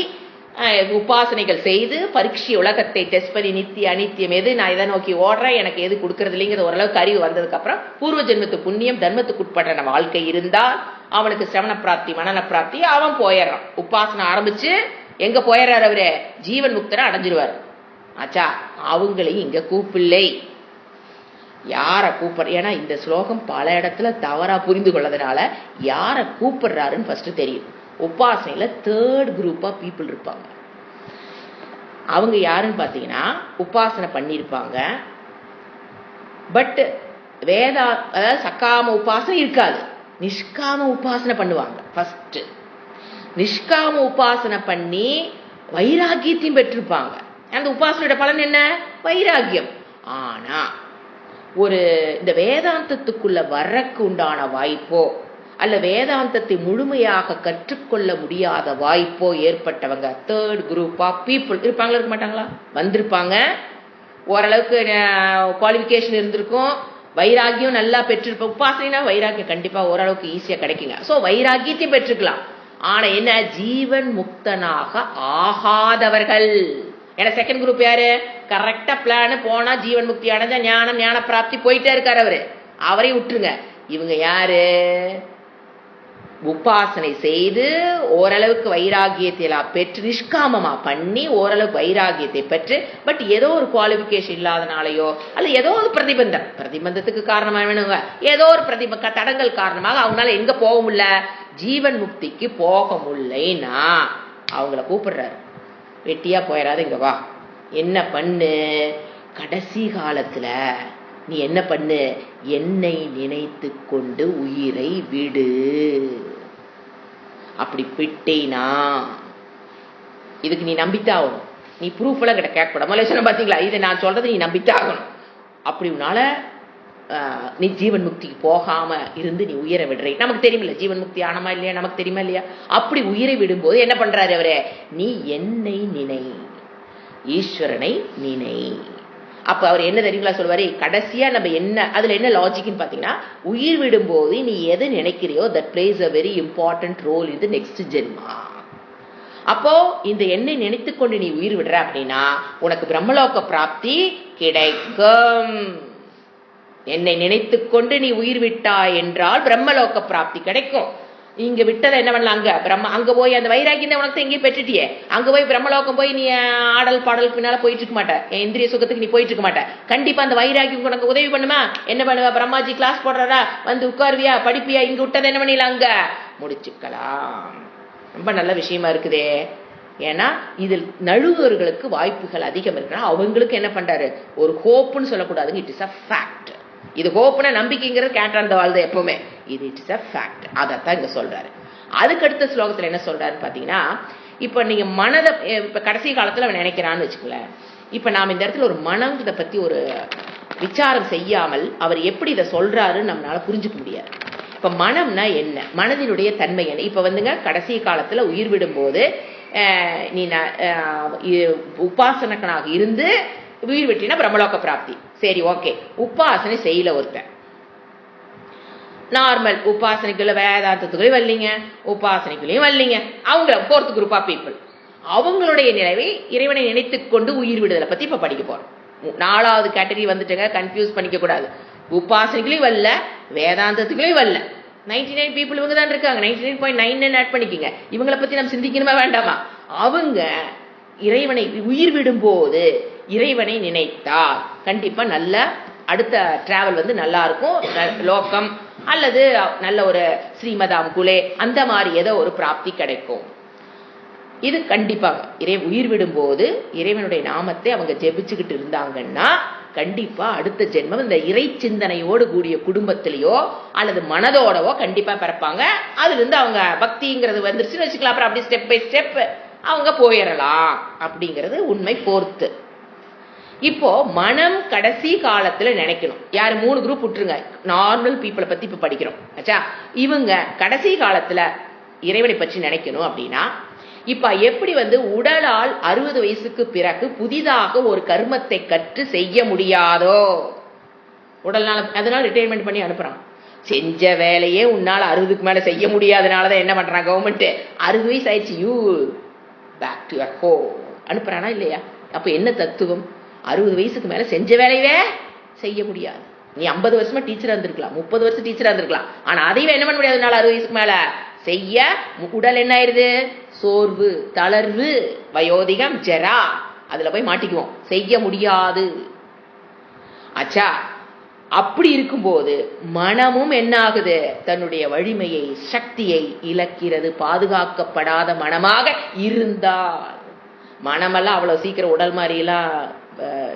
உபாசனைகள் செய்து பரீட்சை உலகத்தை டெஸ்ட் பண்ணி நித்திய அனித்தியம் எது, நான் இதை நோக்கி ஓடுறேன், எனக்கு எது கொடுக்கறது இல்லைங்கிறது ஓரளவுக்கு அறிவு வந்ததுக்கு அப்புறம் பூர்வ ஜென்மத்து புண்ணியம் தர்மத்துக்கு உட்பட்ட வாழ்க்கை இருந்தால் அவனுக்கு சிரவண பிராப்தி மனன பிராப்தி அவன் போயிடுறான். உபாசனை ஆரம்பிச்சு எங்க போயிடுறாரு, அவரு ஜீவன் முக்தரை அடைஞ்சிருவார். ஆச்சா, அவங்களையும் இங்க கூப்பிடலை. யார கூப்பிடுற, ஏன்னா இந்த ஸ்லோகம் பல இடத்துல தவறா புரிந்து கொள்ளதுனால யார கூப்பிடுறாருன்னு ஃபர்ஸ்ட் தெரியும். உபாசனையில தேர்ட் குரூப் ஆஃப் பீப்புள் இருப்பாங்க. அவங்க யாருன்னு பாத்தீங்கன்னா உபாசனை பண்ணிருப்பாங்க, பட் அதாவது சக்காம உபாசனை இருக்காது, நிஷ்காம உபாசனை பண்ணுவாங்க. ஃபர்ஸ்ட் நிஷ்காம உபாசனை பண்ணி வைராகியத்தையும் பெற்றிருப்பாங்க. அந்த உபாசனையோட பலன் என்ன, வைராகியம். ஆனா ஒரு இந்த வேதாந்தத்துக்குள்ள வர்றக்கு உண்டான வாய்ப்போ அல்ல வேதாந்தத்தை முழுமையாக கற்றுக்கொள்ள முடியாத வாய்ப்போ ஏற்பட்டவங்க தேர்ட் குரூப் ஆஃப் பீப்புள் இருப்பாங்களா, இருக்க மாட்டாங்களா? வந்திருப்பாங்க, ஓரளவுக்கு குவாலிஃபிகேஷன் இருந்திருக்கும், வைராகியம் நல்லா பெற்றிருப்போம். உபாசனைனா வைராகியம் கண்டிப்பா ஓரளவுக்கு ஈஸியா கிடைக்குங்க. சோ வைராகியத்தையும் பெற்றுக்கலாம். ஆனா என்ன, ஜீவன் முக்தனாக ஆகாதவர்கள். ஏன்னா செகண்ட் குரூப் யாரு, கரெக்டா பிளான் போனா ஜீவன் முக்தி அடைஞ்ச ஞான பிராப்தி போயிட்டே இருக்காரு அவரு, அவரையும் விட்டுருங்க. இவங்க யாரு, உபாசனை செய்து ஓரளவுக்கு வைராகியத்தை பெற்று நிஷ்காமமா பண்ணி ஓரளவுக்கு வைராகியத்தை பெற்று, பட் ஏதோ ஒரு குவாலிபிகேஷன் இல்லாதனாலேயோ அல்ல ஏதோ ஒரு பிரதிபந்தத்துக்கு காரணமாக வேணுங்க, ஏதோ ஒரு தடங்கள் காரணமாக அவங்களால எங்க போக முடியல, ஜீவன் முக்திக்கு போக முடியலைன்னா அவங்கள கூப்பிடுறாரு. வெட்டியா போயிடாத, இங்க வா, என்ன பண்ணு, கடைசி காலத்துல நீ என்ன பண்ணு, என்னை நினைத்து கொண்டு உயிரை விடு. அப்படி விட்டேனா இதுக்கு நீ நம்பித்தாகணும். நீ ப்ரூஃப் எல்லாம் கிட்ட கேட்கக்கூடாது. முதல்ல சொன்ன பாத்தீங்களா, இதை நான் சொல்றது நீ நம்பித்தாகணும். அப்படி உன்னால நீ ஜீவன் முக்திக்கு போகாம இருந்து நீ உயிரை விடுற. நமக்கு தெரியுமில்ல ஜீவன் முக்தி ஆனமா இல்லையா, நமக்கு தெரியுமா இல்லையா? அப்படி உயிரை விடும்போது என்ன பண்றாரு அவரு, நீ என்னை நினை, ஈஸ்வரனை நினை. அப்ப அவர் என்ன தெரியுங்களா சொல்வாரு, கடைசியா நம்ம என்ன அதுல என்ன லாஜிக்னு பாத்தீங்கன்னா, உயிர் விடும்போது நீ எது நினைக்கிறியோ that plays a very important role in the next ஜென்மா. அப்போ இந்த எண்ணை நினைத்துக்கொண்டு நீ உயிர் விடுற அப்படின்னா உனக்கு பிரம்மலோக பிராப்தி கிடைக்கும். என்னை நினைத்துக்கொண்டு நீ உயிர் விட்டாய் என்றால் பிரம்மலோக பிராப்தி கிடைக்கும். இங்க விட்டதை என்ன பண்ணலாம், அங்க போய் அந்த வைராகியம் உனக்கு எங்கேயும் பெற்றுட்டியே, அங்க போய் பிரம்மலோகம் போய் நீ ஆடல் பாடல் பின்னால போயிட்டு இருக்க மாட்ட, இந்திரிய சுகத்துக்கு நீ போயிட்டு இருக்க மாட்ட. கண்டிப்பா அந்த வைராகியம் உனக்கு உதவி பண்ணுமா, என்ன பண்ணுவா, பிரம்மாஜி கிளாஸ் போடுறா வந்து உட்காருவியா, படிப்பியா, இங்க விட்டதை என்ன பண்ணிடலாம், அங்க முடிச்சுக்கலாம். ரொம்ப நல்ல விஷயமா இருக்குதே. ஏன்னா இதில் நழுவர்களுக்கு வாய்ப்புகள் அதிகம் இருக்குன்னா அவங்களுக்கு என்ன பண்றாரு, ஒரு ஹோப்னு சொல்லக்கூடாதுங்க, இட் இஸ் அ ஃபேக்ட். இது ஹோப்னா நம்பிக்கைங்கிறது கேட்டாந்த வாழ்து எப்பவுமே, இது இட் இஸ் அ ஃபேக்ட். அதைத்தான் இங்க சொல்றாரு. அதுக்கு அடுத்த ஸ்லோகத்துல என்ன சொல்றாருன்னு பாத்தீங்கன்னா, இப்ப நீங்க மனதை இப்ப கடைசி காலத்துல அவன் நினைக்கிறான்னு வச்சுக்கல, இப்ப நாம இந்த இடத்துல ஒரு மனம் இதை பத்தி ஒரு விசாரம் செய்யாமல் அவர் எப்படி இதை சொல்றாருன்னு நம்மளால புரிஞ்சுக்க முடியாது. இப்ப மனம்னா என்ன, மனதினுடைய தன்மை என்ன? இப்ப வந்துங்க கடைசி காலத்துல உயிர் விடும் போது நீ உபாசனக்கனாக இருந்து உயிர் விட்டினா பிரம்மலோக பிராப்தி. சரி, ஓகே. உபாசனை செய்யல ஒருத்தன், நார்மல் உபாசனைக்குள்ள வேதாந்தத்துக்குள்ளே வரலீங்க, உபாசனைக்குள்ளேயும் வரலீங்க, அவங்க ஃபோர்த் குரூப் ஆஃப் பீப்புள், அவங்களுடைய நிலைவை இறைவனை நினைத்துக் கொண்டு உயிர் விடுதலை பத்தி இப்ப படிக்க போறோம். 4வது கேட்டகரி வந்துட்டுங்க, கன்ஃபியூஸ் பண்ணிக்க கூடாது. உபாசனைக்குள்ளேயும் வரல, வேதாந்தத்துக்குள்ளேயும் வரல. 99 பீப்புள் இவங்க தான் இருக்காங்க. 99.99 ஆட் பண்ணிக்கங்க. இவங்களை பத்தி நம்ம சிந்திக்கணுமா வேண்டாமா? அவங்க இறைவனை உயிர் விடும் போது இறைவனை நினைத்தால் கண்டிப்பா நல்ல அடுத்த டிராவல் வந்து நல்லா இருக்கும், லோகம் அல்லது நல்ல ஒரு ஸ்ரீமதாம் குலே அந்த மாதிரி ஏதோ ஒரு பிராப்தி கிடைக்கும். இது கண்டிப்பாக உயிர் விடும்போது இறைவனுடைய நாமத்தை அவங்க ஜெபிச்சுக்கிட்டு இருந்தாங்கன்னா கண்டிப்பா அடுத்த ஜென்மம் இந்த இறை சிந்தனையோடு கூடிய குடும்பத்திலேயோ அல்லது மனதோடவோ கண்டிப்பா பிறப்பாங்க. அதுல இருந்து அவங்க பக்திங்கிறது வந்துருச்சுன்னு வச்சுக்கலாம். அப்புறம் அப்படி ஸ்டெப் பை ஸ்டெப் அவங்க போயிடலாம் அப்படிங்கிறது உண்மை பொறுத்து. இப்போ மனம் கடைசி காலத்துல நினைக்கணும். யாரு 3 குரூப் விட்டுருங்க, நார்மல் பீப்புளை பத்தி இப்ப படிக்கிறோம் ஆச்சா. இவங்க கடைசி காலத்துல இறைவனை பற்றி நினைக்கணும் அப்படின்னா இப்ப எப்படி வந்து உடலால் 60 வயசுக்கு பிறகு புதிதாக ஒரு கர்மத்தை கற்று செய்ய முடியாதோ, உடல்னால அதனால ரிட்டையர்மெண்ட் பண்ணி அனுப்புறான். செஞ்ச வேலையே உன்னால 60க்கு மேல செய்ய முடியாதனாலதான் என்ன பண்றான் கவர்மெண்ட், 60 வயசு ஆயிடுச்சு you back to your home அனுப்புறானா இல்லையா? அப்ப என்ன தத்துவம்? 60 வயசுக்கு மேல செஞ்ச வேலையவே செய்ய முடியாது. நீ 50 வருஷமா டீச்சரா இருந்திருக்கலாம், 30 வருஷம் டீச்சரா இருந்திருக்கலாம், ஆனா அதையும் என்ன பண்ண முடியாதுனால 60 வயசுக்கு மேல செய்ய உடல் என்ன ஆயிருது, சோர்வு, தளர்வு, வயோதிகம், ஜரா, அதுல போய் மாட்டிக்குவோம், செய்ய முடியாது ஆச்சா. அப்படி இருக்கும்போது மனமும் என்ன ஆகுது, தன்னுடைய வலிமையை சக்தியை இழக்கிறது. பாதுகாக்கப்படாத மனமாக இருந்தால் மனமெல்லாம் அவ்வளவு சீக்கிரம் உடல் மாதிரிலாம்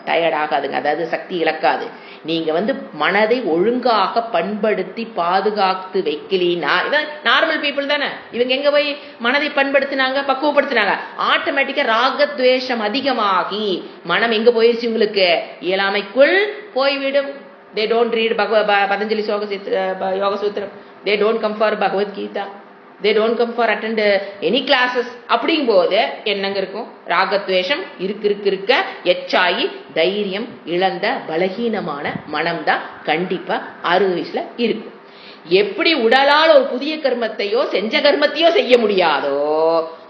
டயர்ட் ஆகாதுங்க, அதாவது சக்தி இழக்காது. நீங்க வந்து மனதை ஒழுங்காக பண்படுத்தி பாதுகாத்து வைக்கலினா, இதான் நார்மல் பீப்புள் தானே, இவங்க எங்க போய் மனதை பண்படுத்தினாங்க, பக்குவப்படுத்தினாங்க, ஆட்டோமேட்டிக்கா ராகத்வேஷம் அதிகமாகி மனம் எங்க போயிருச்சு, உங்களுக்கு இயலாமைக்குள் போய்விடும். They don't read Patanjali Yoga Sutram. They don't come for Bhagavad Gita. They don't come for attend any classes. அப்படிங்கும் போது என்னங்க இருக்கும், ராகத்வேஷம் இருக்க எச்சாயி தைரியம் இழந்த பலகீனமான மனம்தான் கண்டிப்பா 60 வயசுல இருக்கும். எப்படி உடலால் ஒரு புதிய கர்மத்தையோ செஞ்ச கர்மத்தையோ செய்ய முடியாதோ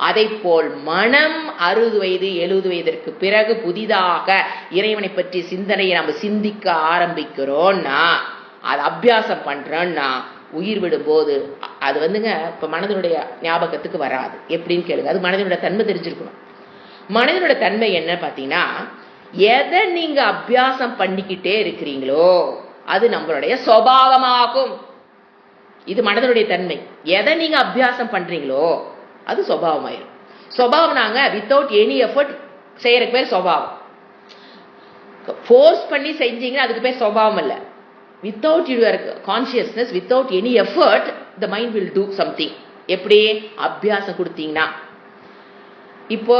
அதை போல் மனம் 60 வயது 70 வயதிற்கு பிறகு புதிதாக இறைவனை பற்றி சிந்தனையை நம்ம சிந்திக்க ஆரம்பிக்கிறோம்னா, அது அபியாசம் பண்றோம்னா உயிர் விடும்போது அது வந்துங்க இப்ப மனதனுடைய ஞாபகத்துக்கு வராது. எப்படின்னு கேளுங்க, அது மனதனுடைய தன்மை தெரிஞ்சிருக்கணும். மனதனுடைய தன்மை என்ன பாத்தீங்கன்னா, எதை நீங்க அபியாசம் பண்ணிக்கிட்டே இருக்கிறீங்களோ அது நம்மளுடைய சுபாவமாகும். இது மனதனுடைய தன்மை. எதை நீங்க அபியாசம் பண்றீங்களோ அது சுபாவமாயிரும். சுபாவம் நாங்க வித்தவுட் எனி எஃபர்ட் செய்யறதுக்கு பேர் சுபாவம். ஃபோர்ஸ் பண்ணி செஞ்சீங்கன்னா அதுக்கு பேர் சுபாவம் இல்ல. Without your consciousness, without any effort the mind will do something. எப்படி அபியாசம் கொடுத்தீங்கன்னா, இப்போ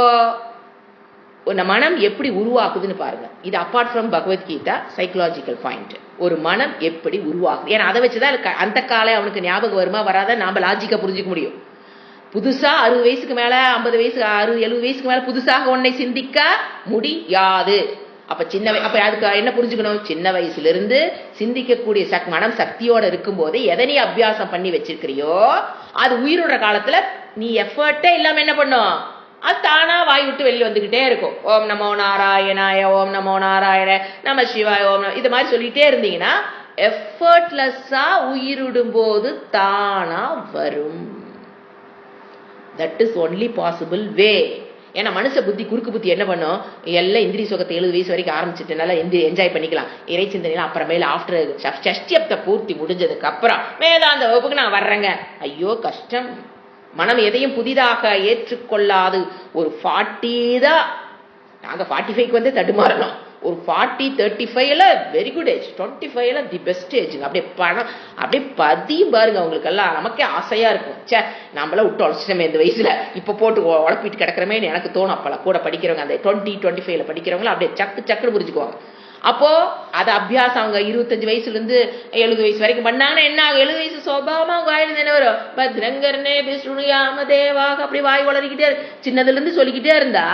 மனம் எப்படி உருவாக்குதுன்னு பாருங்க. இது apart from Bhagavad Gita psychological point. ஒரு மனம் எப்படி உருவாகுது, ஏன்னா அதை வச்சுதான் அந்த காலை அவனுக்கு ஞாபகம் வருமா வராத நாம லாஜிக்கா புரிஞ்சுக்க முடியும். புதுசா 60 வயசுக்கு மேல 50 வயசு 60 70 வயசுக்கு மேல புதுசாக ஒன்னை சிந்திக்க முடியாது. அப்ப அப்ப அதுக்கு என்ன புரிஞ்சுக்கணும், சின்ன வயசுல இருந்து சிந்திக்கக்கூடிய மனம் சக்தியோட இருக்கும் போது எதை நீ அபியாசம் பண்ணி வச்சிருக்கிறியோ அது உயிரோட காலத்துல நீ எஃபர்ட்டே இல்லாம என்ன பண்ணும், அது தானா வாய் விட்டு வெளியே வந்துகிட்டே இருக்கும். ஓம் நமோ நாராயணாய, ஓம் நமோ நாராயண, நம சிவாய, ஓம் இது மாதிரி சொல்லிட்டே இருந்தீங்கன்னா எஃபர்ட்லெஸ்ஸா உயிரிடும் போது தானா வரும். That is only possible way. ஏன்னா மனுஷ புத்தி குறுக்கு புத்தி என்ன பண்ணும், எல்லாம் இந்திரிய சுகத்தை 70 வயசு வரைக்கும் ஆரம்பிச்சுட்டுனால என்ஜாய் பண்ணிக்கலாம், இறை சிந்தனையில அப்புறமேல ஆஃப்டர் சஷ்டியப்த பூர்த்தி முடிஞ்சதுக்கு அப்புறம் மேலாந்த வகுப்புக்கு நான் வர்றேங்க. ஐயோ கஷ்டம். மனம் எதையும் புதிதாக ஏற்றுக்கொள்ளாது. ஒரு 40 தான், நாங்க 45க்கு வந்து தடுமாறணும். ஒரு 40 35ல வெரி குட் ஏஜ், 25ல தி பெஸ்ட் ஏஜ். அப்படியே பணம் அப்படியே பதியும் பாருங்க உங்களுக்கு எல்லாம். நமக்கே ஆசையா இருக்கும், சே நம்மள விட்டு உழைச்சிட்டோமே இந்த வயசுல, இப்ப போட்டு உழப்பிட்டு கிடக்கிறமே எனக்கு தோணும். அப்பெல்லாம் கூட படிக்கிறவங்க அந்த 20-25ல படிக்கிறவங்களும் அப்படியே சக்குன்னு புரிஞ்சுக்குவாங்க. அப்போ அது அபியாசம் அவங்க 25 வயசுல இருந்து 70 வயசு வரைக்கும் பண்ணாங்கன்னா என்ன ஆகும், 70 வயசு சோபாவமா அவங்க வாயிலிருந்து என்ன வரும், பத்ரங்கர்னே விஷ்ணுயாம தேவாக அப்படி வாய் வளர்க்கிட்டே சின்னதுல இருந்து சொல்லிக்கிட்டே இருந்தா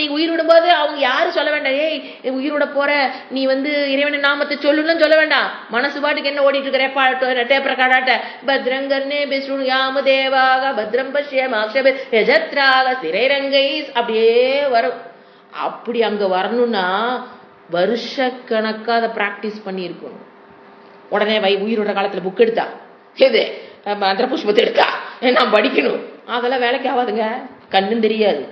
நீங்க உயிர் விடும் போது அவங்க யாரும் சொல்ல வேண்டாம், ஏய் உயிரோட போற நீ வந்து இறைவன் நாமத்தை சொல்லணும்னு சொல்ல வேண்டாம். மனசு பாட்டுக்கு என்ன ஓடிட்டு இருக்கிற டேப்ர காடாட்ட பத்ரங்கர்னே விஷ்ணுயாம தேவாக பத்ரம் பஷ்யமாக்ஷபிரஜத்ராக ஸ்திரைரங்கை அப்படியே வரும். அப்படி அங்க வரணும்னா வருஷக்கணக்கா அதை பிராக்டிஸ் பண்ணி இருக்கணும். உடனே உயிரோட காலத்துல புக் எடுத்தா எது மந்திர புஷ்பத்தை எடுத்தா நான் படிக்கணும், அதெல்லாம் வேலைக்கு ஆகாதுங்க. கண்ணும் தெரியாது,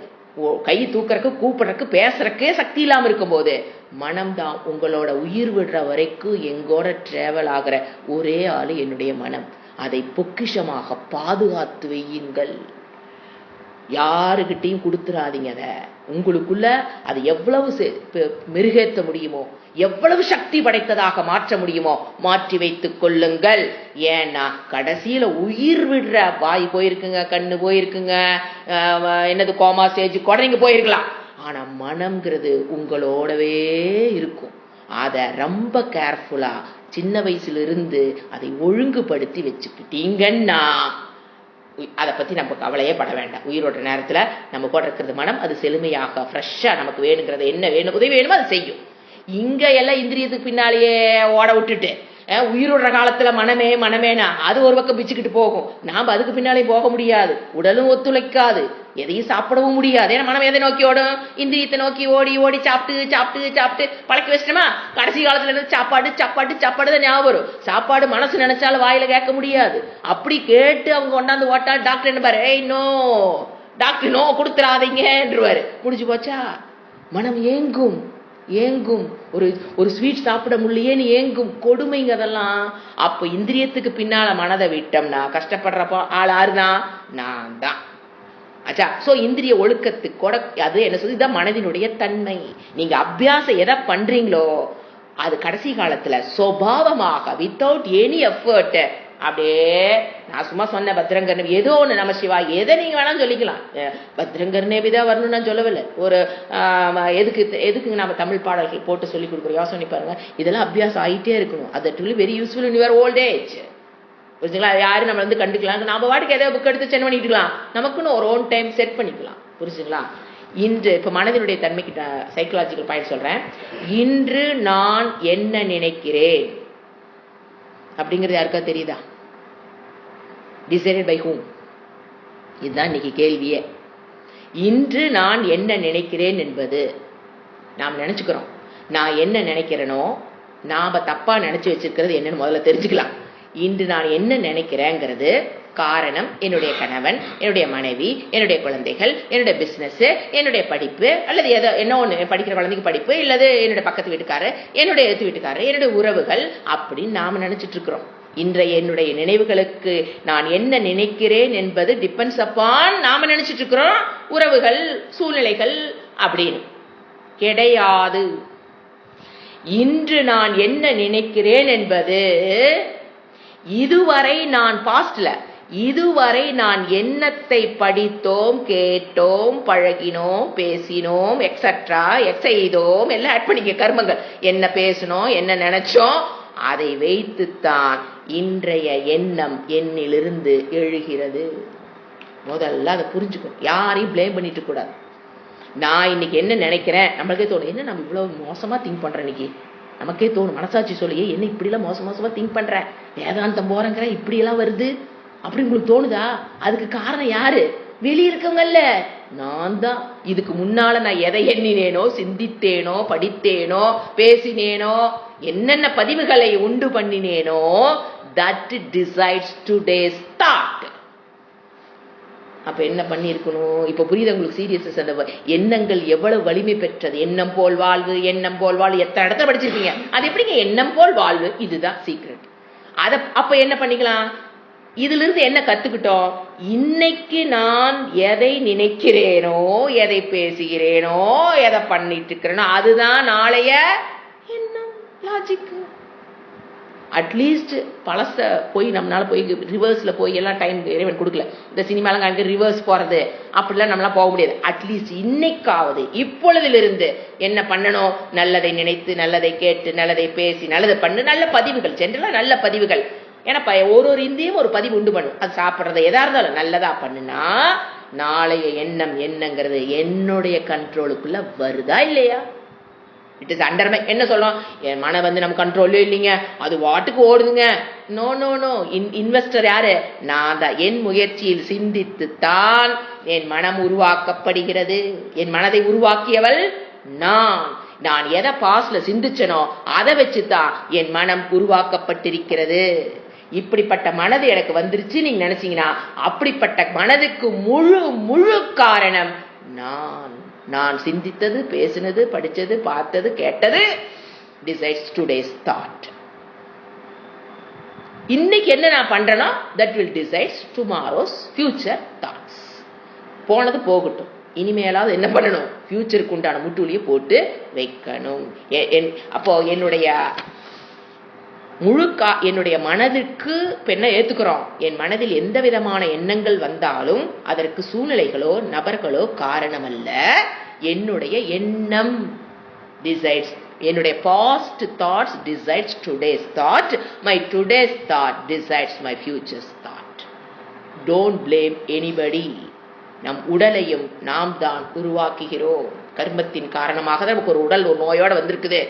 கை தூக்கறக்கு கூப்பிடறக்கு பேசுறக்கே சக்தி இல்லாம இருக்கும் போது மனம் தான் உங்களோட உயிர் விடுற வரைக்கும் எங்கோட டிராவல் ஆகிற ஒரே ஆளு என்னுடைய மனம். அதை பொக்கிஷமாக பாதுகாத்து வையுங்கள். யாருக்கிட்டையும் கொடுத்துடாதீங்க. அதை உங்களுக்குள்ள அது எவ்வளவு மெருகேற்ற முடியுமோ, எவ்வளவு சக்தி படைத்ததாக மாற்ற முடியுமோ மாற்றி வைத்துக் கொள்ளுங்கள். ஏன்னா கடைசியில உயிர் விடுற வாய் போயிருக்குங்க, கண்ணு போயிருக்குங்க, என்னது கோமா ஸ்டேஜ் குழந்தைங்க போயிருக்கலாம். ஆனா மனம்ங்கிறது உங்களோடவே இருக்கும். அதை ரொம்ப கேர்ஃபுல்லா சின்ன வயசுல இருந்து அதை ஒழுங்குபடுத்தி வச்சுக்கிட்டீங்கன்னா அதை பத்தி நம்ம கவலையே பட வேண்டாம். உயிரோட நேரத்துல நம்ம கூட இருக்கிறது மனம், அது செழுமையாக ஃப்ரெஷ்ஷா நமக்கு வேணுங்கிறத என்ன வேணும் உதவி வேணுமோ அது செய்யும். இங்க எல்லாம் இந்திரியத்துக்கு பின்னாலேயே ஓட விட்டுட்டு உயிரோடுற காலத்துல மனமே மனமேனா அது ஒரு பக்கம் பிச்சுக்கிட்டு போகும். நாம அதுக்கு பின்னாலே போக முடியாது, உடலும் ஒத்துழைக்காது, எதையும் சாப்பிடவும் முடியாது. ஏன்னா மனம் எதை நோக்கி ஓடும்? இந்திரியத்தை நோக்கி ஓடி ஓடி சாப்பிட்டு சாப்பிட்டு சாப்பிட்டு பழக்கி வச்சிட்டோமா, கடைசி காலத்துல இருந்து சாப்பாடு சாப்பாடு சாப்பாடு தான் ஞாபகம் வரும். சாப்பாடு மனசு நினைச்சாலும் வாயில கேட்க முடியாது. அப்படி கேட்டு அவங்க கொண்டாந்து ஓட்டா டாக்டர் என்ன பாரு, நோ டாக்டர் நோ கொடுத்துறாதீங்கன்றுவாரு. முடிஞ்சு போச்சா? மனம் ஏங்கும் ஏங்கும். ஒரு ஸ்வீட் சாப்பிட முடியேன்னு ஏங்கும். கொடுமைங்க அதெல்லாம். அப்ப இந்திரியத்துக்கு பின்னால மனதை விட்டோம்னா கஷ்டப்படுறப்போ ஆள் ஆறுதான், நான் தான். ஆச்சா? சோ இந்திரிய ஒழுக்கத்துக்கு கூட அது என்ன சொல்லுது, இதான் மனதினுடைய தன்மை. நீங்க அபியாசம் எதை பண்றீங்களோ அது கடைசி காலத்துல சுபாவமாக வித்தவுட் எனி எஃபர்ட் அப்படியே, நான் சும்மா சொன்ன பத்ரங்கர்ண ஏதோ ஒண்ணு நம சிவா எதை நீங்க வேணாலும் சொல்லிக்கலாம். பத்ரங்கர்ணே விதா வரணும்னு நான் சொல்லவில்லை. ஒரு எதுக்கு நம்ம தமிழ் பாடல்கள் போட்டு சொல்லி கொடுக்குறோம், யோசனை பாருங்க. இதெல்லாம் அபியாசம் ஆகிட்டே இருக்கணும். அது very useful in your old age. புரிஞ்சுங்களா? யாரும் நம்ம வந்து கண்டுக்கலாம், நம்ம வாட்டுக்கு ஏதாவது புக் எடுத்து சென்ட் பண்ணிக்கலாம், நமக்குன்னு ஒரு ஓன் டைம் செட் பண்ணிக்கலாம். புரிஞ்சுங்களா? இன்று இப்ப மனதினுடைய தன்மைக்கு சைக்கலாஜிக்கல் பாயிண்ட் சொல்றேன். இன்று நான் என்ன நினைக்கிறேன் அப்படிங்கிறது யாருக்கா தெரியுதா? Decided by hmm? இதுதான் இன்னைக்கு கேள்வியே. இன்று நான் என்ன நினைக்கிறேன் என்பது நாம் நினைச்சுக்கிறோம். நான் என்ன நினைக்கிறேனோ, நாம தப்பா நினைச்சு வச்சிருக்கிறது என்னன்னு முதல்ல தெரிஞ்சுக்கலாம். இன்று நான் என்ன நினைக்கிறேங்கிறது காரணம் என்னுடைய கணவன், என்னுடைய மனைவி, என்னுடைய குழந்தைகள், என்னுடைய பிசினஸ், என்னுடைய படிப்பு, அல்லது ஏதோ என்ன ஒண்ணு படிக்கிற குழந்தைக்கு படிப்பு, இல்லது என்னுடைய பக்கத்து வீட்டுக்காரர், என்னுடைய எழுத்து வீட்டுக்காரர், என்னுடைய உறவுகள் அப்படின்னு நாம நினைச்சிட்டு இருக்கிறோம். இன்றைய என்னுடைய நினைவுகளுக்கு நான் என்ன நினைக்கிறேன் என்பது டிபெண்ட்ஸ் அப்பான் நாம நினைச்சிட்டு இருக்கிறோம் உறவுகள், சூழ்நிலைகள் அப்படின்னு கிடையாது. இன்று நான் என்ன நினைக்கிறேன் என்பது இதுவரை நான் பாஸ்ட்ல இதுவரை நான் என்னத்தை படித்தோம், கேட்டோம், பழகினோம், பேசினோம், எக்ஸெட்ரா செய்தோம், எல்லாம் ஆட் பண்ணிக்க கர்மங்கள். என்ன பேசணும், என்ன நினைச்சோம், அதை வைத்துத்தான் இன்றைய எண்ணம் என்னிலிருந்து எழுகிறது. முதல்ல அதை புரிஞ்சுக்கணும். யாரையும் பிளேம் பண்ணிட்டு கூடாது. நான் இன்னைக்கு என்ன நினைக்கிறேன், நம்மளுக்கே தோணும், என்ன நம்ம இவ்வளவு மோசமா திங்க் பண்றேன் இன்னைக்கு. நமக்கே தோணும், மனசாட்சி சொல்லியே என்ன இப்படி எல்லாம் மோசமா திங்க் பண்ற, வேதாந்தம் போறங்கிற இப்படி எல்லாம் வருது அப்படி உங்களுக்கு தோணுதா? அதுக்கு காரணம் யாரு? வெளியே இருக்கவங்கல்ல, நான் தான். இதுக்கு முன்னால நான் எதை எண்ணினேனோ, சிந்தித்தேனோ, படித்தேனோ, பேசினேனோ, என்னென்ன பதிவுகளை உண்டு பண்ணினேனோ, that decides today's thought. அப்ப என்ன பண்ணி இருக்கணும்? இப்ப புரியுது உங்களுக்கு? சீரியஸ். அந்த எண்ணங்கள் எவ்வளவு வலிமை பெற்றது. எண்ணம் போல் வாழ்வு, எண்ணம் போல் வாழ்வு, எத்தனை இடத்துல படிச்சிருக்கீங்க. அது எப்படிங்க எண்ணம் போல் வாழ்வு? இதுதான் சீக்ரெட். அப்ப என்ன பண்ணிக்கலாம்? இதுல இருந்து என்ன கத்துக்கிட்டோம்? இன்னைக்கு நான் எதை நினைக்கிறேனோ, எதை பேசுகிறேனோ, எதை பண்ணிட்டு இருக்கிறேனோ அதுதான் நாளைய எண்ணம். லாஜிக். அட்லீஸ்ட் பழச போய் நம்மளால போய் ரிவர்ஸ்ல போய் எல்லாம் டைம் இறைவன் கொடுக்கல. இந்த சினிமாலாம் அங்க ரிவர்ஸ் போறது அப்படிலாம் நம்மளால போக முடியாது. அட்லீஸ்ட் இன்னைக்காவது இப்பொழுதிலிருந்து என்ன பண்ணணும்? நல்லதை நினைத்து, நல்லதை கேட்டு, நல்லதை பேசி, நல்லதை பண்ணு, நல்ல பதிவுகள், ஜென்ரலா நல்ல பதிவுகள். ஏன்னா ஒரு இந்தியும் ஒரு பதிவு உண்டு பண்ணும். அது சாப்பிட்றத எதா இருந்தாலும் நல்லதா பண்ணுனா நாளைய எண்ணம் என்னங்கிறது என்னுடைய கண்ட்ரோலுக்குள்ள வருதா இல்லையா? It is under my. என்ன சொல்றோம்? என் மனம் வந்து நம்ம கண்ட்ரோல்லே இல்லைங்க, அது வாட்டுக்கு ஓடுதுங்க. No no no. இன்வெஸ்டர் யாரு? நான் தான். என் முயற்சியில் சிந்தித்து தான் என் மனம் உருவாக்கப்படுகிறது. என் மனதை உருவாக்கியவள் நான். நான் எதை பாஸ்ட்ல சிந்திச்சனோ அதை வச்சுதான் என் மனம் உருவாக்கப்பட்டிருக்கிறது. இப்படிப்பட்ட மனது எனக்கு வந்துருச்சு நீங்க நினைச்சீங்கன்னா அப்படிப்பட்ட மனதுக்கு முழு முழு காரணம் நான். நான் சிந்தித்தது, பேசினது, படிச்சது, பார்த்தது, கேட்டது decides today's thought. இன்னைக்கு என்ன நான் பண்றேனோ that will decide tomorrow's future thoughts. போனது போகட்டும், இனிமேலாவது என்ன பண்ணணும், ஃபியூச்சருக்கு உண்டான முட்டுலியை போட்டு வைக்கணும். அப்போ என்னுடைய என்னுடைய மனதிற்கு என்ன ஏத்துக்கிறோம், என் மனதில் எந்த விதமான எண்ணங்கள் வந்தாலும் அதற்கு சூழ்நிலைகளோ நபர்களோ காரணம் அல்ல, என்னுடைய எண்ணம் decides. என்னுடைய past thoughts decides today's thought. My today's thought decides my future's thought. Don't blame anybody. நம் உடலையும் நாம் தான் உருவாக்குகிறோம். கர்மத்தின் காரணமாக தான் நமக்கு ஒரு உடல் ஒரு நோயோட வந்திருக்குது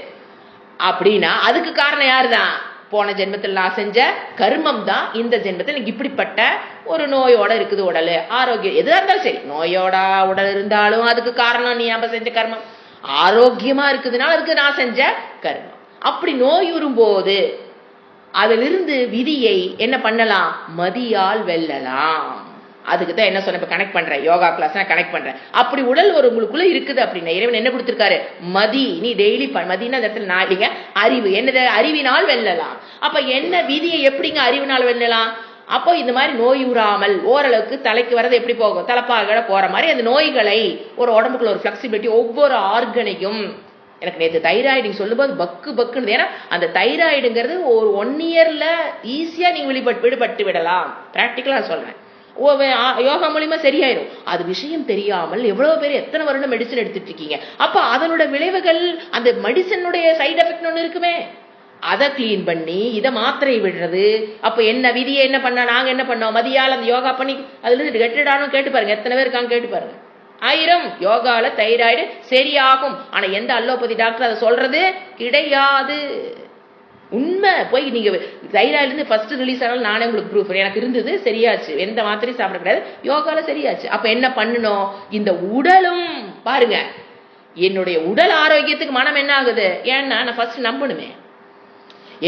அப்படின்னா அதுக்கு காரணம் யாரு தான்? போன ஜென்மத்தில் நான் செஞ்ச கர்மம் தான் இந்த ஜென்மத்தில் எனக்கு இப்படிப்பட்ட ஒரு நோயோட இருக்குது உடல். ஆரோக்கியம் எதுவாக இருந்தாலும் சரி, நோயோட உடல் இருந்தாலும் அதுக்கு காரணம் நீ நம்ம செஞ்ச கர்மம். ஆரோக்கியமா இருக்குதுன்னா அதுக்கு நான் செஞ்ச கர்மம். அப்படி நோயுறும் போது அதிலிருந்து விதியை என்ன பண்ணலாம், மதியால் வெல்லலாம். அதுக்கு தான் என்ன சொன்ன, இப்ப கனெக்ட் பண்றேன், யோகா கிளாஸ் கனெக்ட் பண்றேன். அப்படி உடல் ஒரு உங்களுக்குள்ள இருக்குது அப்படின்னா இறைவன் என்ன கொடுத்திருக்காரு, மதி. நீ டெய்லி மதினா அந்த இடத்துல நாளிங்க அறிவு, என்னது அறிவினால் வெல்லலாம். அப்ப என்ன விதியை எப்படிங்க அறிவினால் வெல்லலாம்? அப்போ இந்த மாதிரி நோய் உறாமல் ஓரளவுக்கு தலைக்கு வரது எப்படி போகும், தலைப்பாக போற மாதிரி அந்த நோய்களை ஒரு உடம்புக்குள்ள ஒரு பிளெக்சிபிலிட்டி ஒவ்வொரு ஆர்கனையும். எனக்கு நேற்று தைராய்டு சொல்லும்போது பக்கு பக்குன்னு, ஏன்னா அந்த தைராய்டுங்கிறது ஒரு 1 இயர்ல ஈஸியா நீங்க விடுபட்டு விடலாம். பிராக்டிக்கலா சொல்றேன், யோகா மூலியமா சரியாயிரும். அது விஷயம் தெரியாமல் எவ்வளவு பேர் எத்தனை வருடம் மெடிசன் எடுத்துட்டு இருக்கீங்க. அப்ப அதனோட விளைவுகள், அந்த மெடிசனுடைய சைடு எஃபெக்ட் ஒண்ணு இருக்குமே, அதை கிளீன் பண்ணி இதை மாத்திரை விடுறது. அப்ப என்ன விதியை என்ன பண்ண, நாங்க என்ன பண்ணோம், மதியால் அந்த யோகா பண்ணி அதுல இருந்து கெட்டுடானும் கேட்டு பாருங்க, எத்தனை பேர் இருக்காங்க கேட்டு பாருங்க. 1000 யோகால தைராய்டு சரியாகும். ஆனா எந்த அலோபதி டாக்டர் அதை சொல்றது கிடையாது. உண்மை போய் நீங்க தைராய்டுல இருந்து ஃபர்ஸ்ட் ரிலீஸ் ஆனாலும் நானே உங்களுக்கு ப்ரூஃப், எனக்கு இருந்தது சரியாச்சு, எந்த மாத்திரையும் சாப்பிட கிடையாது, யோகால சரியாச்சு. அப்ப என்ன பண்ணணும், இந்த உடலும் பாருங்க, என்னுடைய உடல் ஆரோக்கியத்துக்கு மனம் என்ன ஆகுது, ஏன்னா நான் ஃபர்ஸ்ட் நம்பணுமே,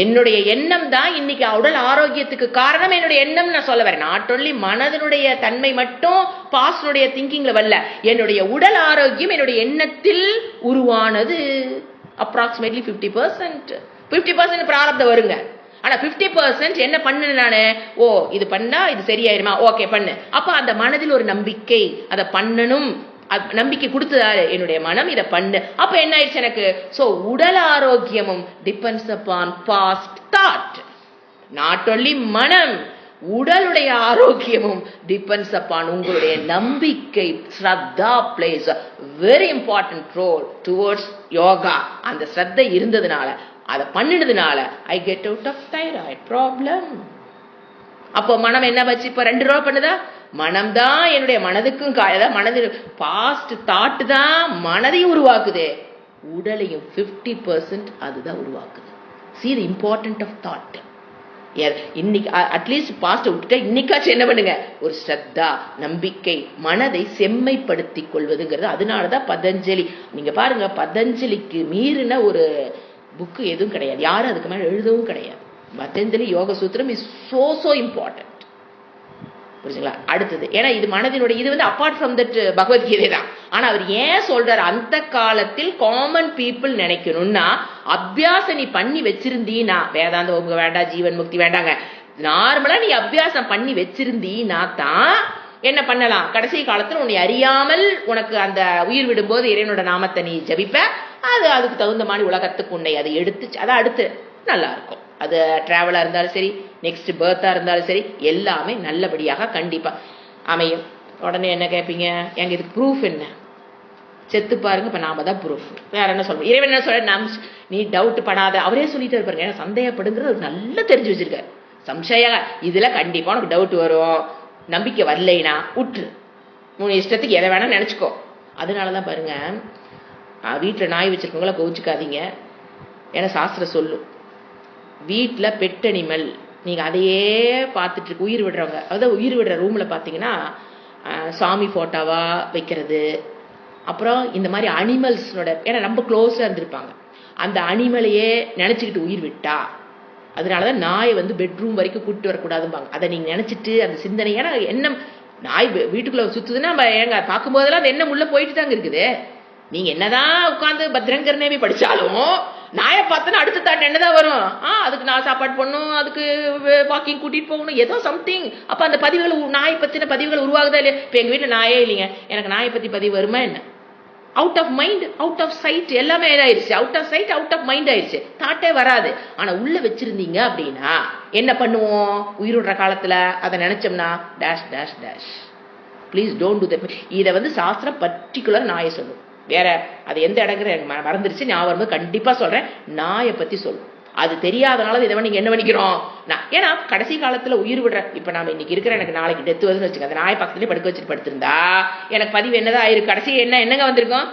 என்னுடைய எண்ணம் தான் இன்னைக்கு உடல் ஆரோக்கியத்துக்கு காரணம். என்னுடைய எண்ணம் நான் சொல்ல வரேன், நாட் ஒன்லி மனதனுடைய தன்மை மட்டும் பாஸ்டுடைய திங்கிங்ல வரல, என்னுடைய உடல் ஆரோக்கியம் என்னுடைய எண்ணத்தில் உருவானது. அப்ராக்சிமேட்லி 50% பிராரப்தம் வருங்க. ஆனா 50% என்ன பண்ணு நானு, ஓ இது பண்ணா இது சரியாயிருமா, ஓகே பண்ணு. அப்ப அந்த மனதில் ஒரு நம்பிக்கை, அதை பண்ணணும், நம்பிக்கை கொடுத்ததாரு என்னுடைய மனம், இதை பண்ணு. அப்ப என்ன ஆயிடுச்சு எனக்கு, சோ உடல் ஆரோக்கியமும் depends upon past thought. Not only மனம், உடலுடைய ஆரோக்கியமும் டிபெண்ட்ஸ் அப்பான் உங்களுடைய நம்பிக்கை. ஸ்ரத்தா plays very important role towards yoga. அந்த ஸ்ரத்தை இருந்ததுனால, அதை பண்ணினதுனால I get out of thyroid problem. அப்போ மனம் என்ன வச்சு இப்ப 2 ரூபா பண்ணுதா, மனம் தான் என்னுடைய மனதுக்கும் மனதில் பாஸ்ட் தாட் தான் மனதையும் உருவாக்குது, உடலையும் 50% அதுதான் உருவாக்குது. See the importance of thought. இன்னைக்கு அட்லீஸ்ட் பாஸ்ட் விட்டுட்டா இன்னைக்காச்சும் என்ன பண்ணுங்க, ஒரு ஸ்ரத்தா நம்பிக்கை, மனதை செம்மைப்படுத்திக் கொள்வதுங்கிறது. அதனாலதான் பதஞ்சலி, நீங்க பாருங்க, பதஞ்சலிக்கு மீறின ஒரு புக்கு எதுவும் கிடையாது, யாரும் அதுக்கு மேல எழுதவும் கிடையாது. பதஞ்சலி யோக சூத்திரம் இஸ் so இம்பார்ட்டன்ட். புரிஞ்சுங்களா? அடுத்தது, ஏன்னா இது மனதினுடைய, இது வந்து அப்பார்ட் ஃப்ரம் தட் பகவத்கீதை தான். ஆனா அவர் ஏன் சொல்றாரு, அந்த காலத்தில் காமன் பீப்புள் நினைக்கணும்னா, அபியாசம் நீ பண்ணி வச்சிருந்தீனா, வேதாந்த உங்க வேண்டாம், ஜீவன் முக்தி வேண்டாங்க, நார்மலா நீ அபியாசம் பண்ணி வச்சிருந்தீனா தான் என்ன பண்ணலாம், கடைசி காலத்துல உன்னை அறியாமல் உனக்கு அந்த உயிர் விடும்போது இறைவனோட நாமத்தை நீ ஜபிப்ப, அதுக்கு தகுந்த மாதிரி உலகத்துக்கு உன்னை அதை எடுத்து, அதை அடுத்து நல்லா இருக்கும். அது டிராவலா இருந்தாலும் சரி, நெக்ஸ்ட் பர்த்தா இருந்தாலும் சரி, எல்லாமே நல்லபடியாக கண்டிப்பா அமையும். உடனே என்ன கேட்பீங்க, எங்க இதுக்கு ப்ரூஃப் என்ன, செத்து பாருங்க, இப்ப நாம தான் ப்ரூஃப். வேற என்ன சொல்றோம், இறைவன் என்ன சொல்ற, நீ டவுட் படாத, அவரே சொல்லிட்டு இருப்பாருங்க. ஏன்னா சந்தேகப்படுங்கிறது நல்லா தெரிஞ்சு வச்சிருக்க, சம்சய இதுல கண்டிப்பா உனக்கு டவுட் வரும், நம்பிக்கை வரலைனா உற்று, உன் இஷ்டத்துக்கு எதை வேணா நினைச்சுக்கோ. அதனாலதான் பாருங்க, வீட்டுல நாய் வச்சிருக்கவங்கள கோவிச்சுக்காதீங்க. ஏன்னா சாஸ்திரம் சொல்லும், வீட்டுல பெட் அனிமல் நீங்க அதையே பார்த்துட்டு இருக்கு, உயிர் விடுறவங்க, அதாவது உயிர் விடுற ரூம்ல பாத்தீங்கன்னா சாமி போட்டோவா வைக்கிறது, அப்புறம் இந்த மாதிரி அனிமல்ஸோட, ஏன்னா ரொம்ப க்ளோஸா இருந்திருப்பாங்க, அந்த அனிமலையே நினைச்சுக்கிட்டு உயிர் விட்டா, அதனாலதான் நாயை வந்து பெட்ரூம் வரைக்கும் கூப்பிட்டு வரக்கூடாதும்பாங்க. அதை நீங்க நினைச்சிட்டு அந்த சிந்தனை, ஏன்னா எண்ணம் நாய் வீட்டுக்குள்ள சுத்துதுன்னா நம்ம ஏங்க பார்க்கும்போதெல்லாம் அந்த எண்ணம் உள்ள போயிட்டு தாங்க இருக்குது. நீங்க என்னதான் உட்காந்து பத்ரங்கர்னேவி படிச்சாலும் நாயை பார்த்தோன்னா அடுத்த தாட் என்னதான் வரும், அதுக்கு நான் சாப்பாடு பண்ணும், அதுக்கு வாக்கிங் கூட்டிட்டு போகணும், ஏதோ சம்திங். அப்ப அந்த பதிவுகள், நாயை பத்தின பதிவுகள் உருவாகுதா இல்லையா? இப்ப எங்க வீட்டுல நாயே இல்லைங்க, எனக்கு நாயை பத்தி பதிவு வருமா என்ன? Out of mind, out of sight, எல்லாமே ஆயிடுச்சு. Out of sight, out of mind ஆயிடுச்சு. தாட்டே வராது. ஆனா உள்ள வச்சிருந்தீங்க அப்படின்னா என்ன பண்ணுவோம்? உயிரோடுற காலத்துல அதை நினைச்சோம்னா dash dash dash. Please don't to that. இதை சாஸ்திரம் பர்டிகுலர் நாயை சொல்லும். வேற அது எந்த இடங்கிற எனக்கு மறந்துருச்சு, ஞாபகம் வரும்போது கண்டிப்பா சொல்றேன். நாயை பத்தி சொல்லும். அது தெரியாதனால இதை நீங்க என்ன பண்ணிக்கிறோம்? ஏன்னா கடைசி காலத்துல உயிர் விடுற, இப்ப நாம இன்னைக்கு இருக்கிற, எனக்கு நாளைக்கு டெத்து வருதுன்னு வச்சுக்க, அந்த நாயை பக்கத்துலயே படுக்க வச்சுட்டு படுத்திருந்தா எனக்கு பதிவு என்னதான் ஆயிருக்கு? கடைசி என்னங்க வந்திருக்கும்?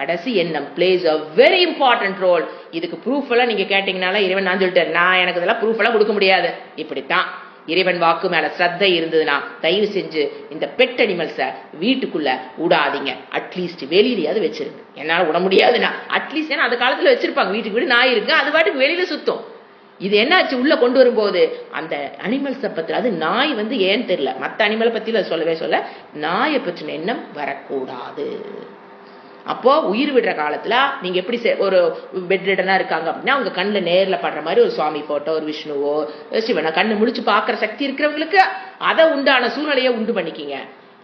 கடைசி எண்ணம் plays a very important role. இதுக்கு ப்ரூஃப் எல்லாம் நீங்க கேட்டீங்கனால இறைவன் நான் சொல்லிட்டேன், நான் எனக்கு இதெல்லாம் ப்ரூஃப் எல்லாம் கொடுக்க முடியாது. இப்படித்தான் இறைவன் வாக்கு மேல ஸ்ரத்தை இருந்ததுன்னா தயவு செஞ்சு இந்த பெட் அனிமல்ஸ வீட்டுக்குள்ள விடாதீங்க. அட்லீஸ்ட் வெளியிலேயாவது வச்சிருங்க. என்னால விட முடியாதுன்னா அட்லீஸ்ட், ஏன்னா அந்த காலத்துல வச்சிருப்பாங்க, வீட்டுக்கு வீடு நாய் இருக்கு, அது பாட்டுக்கு வெளியில சுத்தம். இது என்னாச்சு? உள்ள கொண்டு வரும்போது அந்த அனிமல்ஸை பத்தி, அது நாய் ஏன்னு தெரியல, மற்ற அனிமலை பத்தி சொல்லவே சொல்ல, நாயை பற்றின எண்ணம் வரக்கூடாது. அப்போ உயிர் விடுற காலத்துல நீங்க எப்படி ஒரு பெட் ரிடனா இருக்காங்க அப்படின்னா உங்க கண்ணுல நேர்ல படுற மாதிரி ஒரு சுவாமி போட்டோ, ஒரு விஷ்ணுவோ சிவனை கண்ணு முடிச்சு பாக்குற சக்தி இருக்கிறவங்களுக்கு அதை உண்டான சூழ்நிலையை உண்டு பண்ணிக்கிங்க.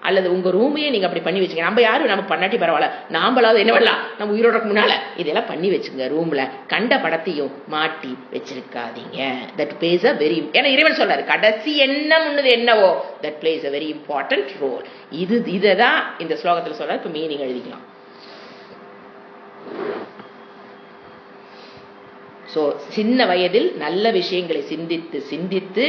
அல்லது உங்க ரூமையே நீங்க அப்படி பண்ணி வச்சுங்க. நம்ம யாரும் நமக்கு பண்ணாட்டி பரவாயில்ல, நாம்பளாவது என்ன பண்ணலாம், நம்ம உயிரோட முன்னால இதெல்லாம் பண்ணி வச்சுங்க. ரூம்ல கண்ட படத்தையும் மாட்டி வச்சிருக்காதீங்க. தட் பிளேஸ் அ வெரி, ஏன்னா இறைவன் சொல்றாரு கடைசி எண்ணம் என்னவோ that plays a very important role. இதுதான் இந்த ஸ்லோகத்துல சொல்றாரு. இப்ப மீனிங் எழுதிக்கலாம். சின்ன வயதில் நல்ல விஷயங்களை சிந்தித்து சிந்தித்து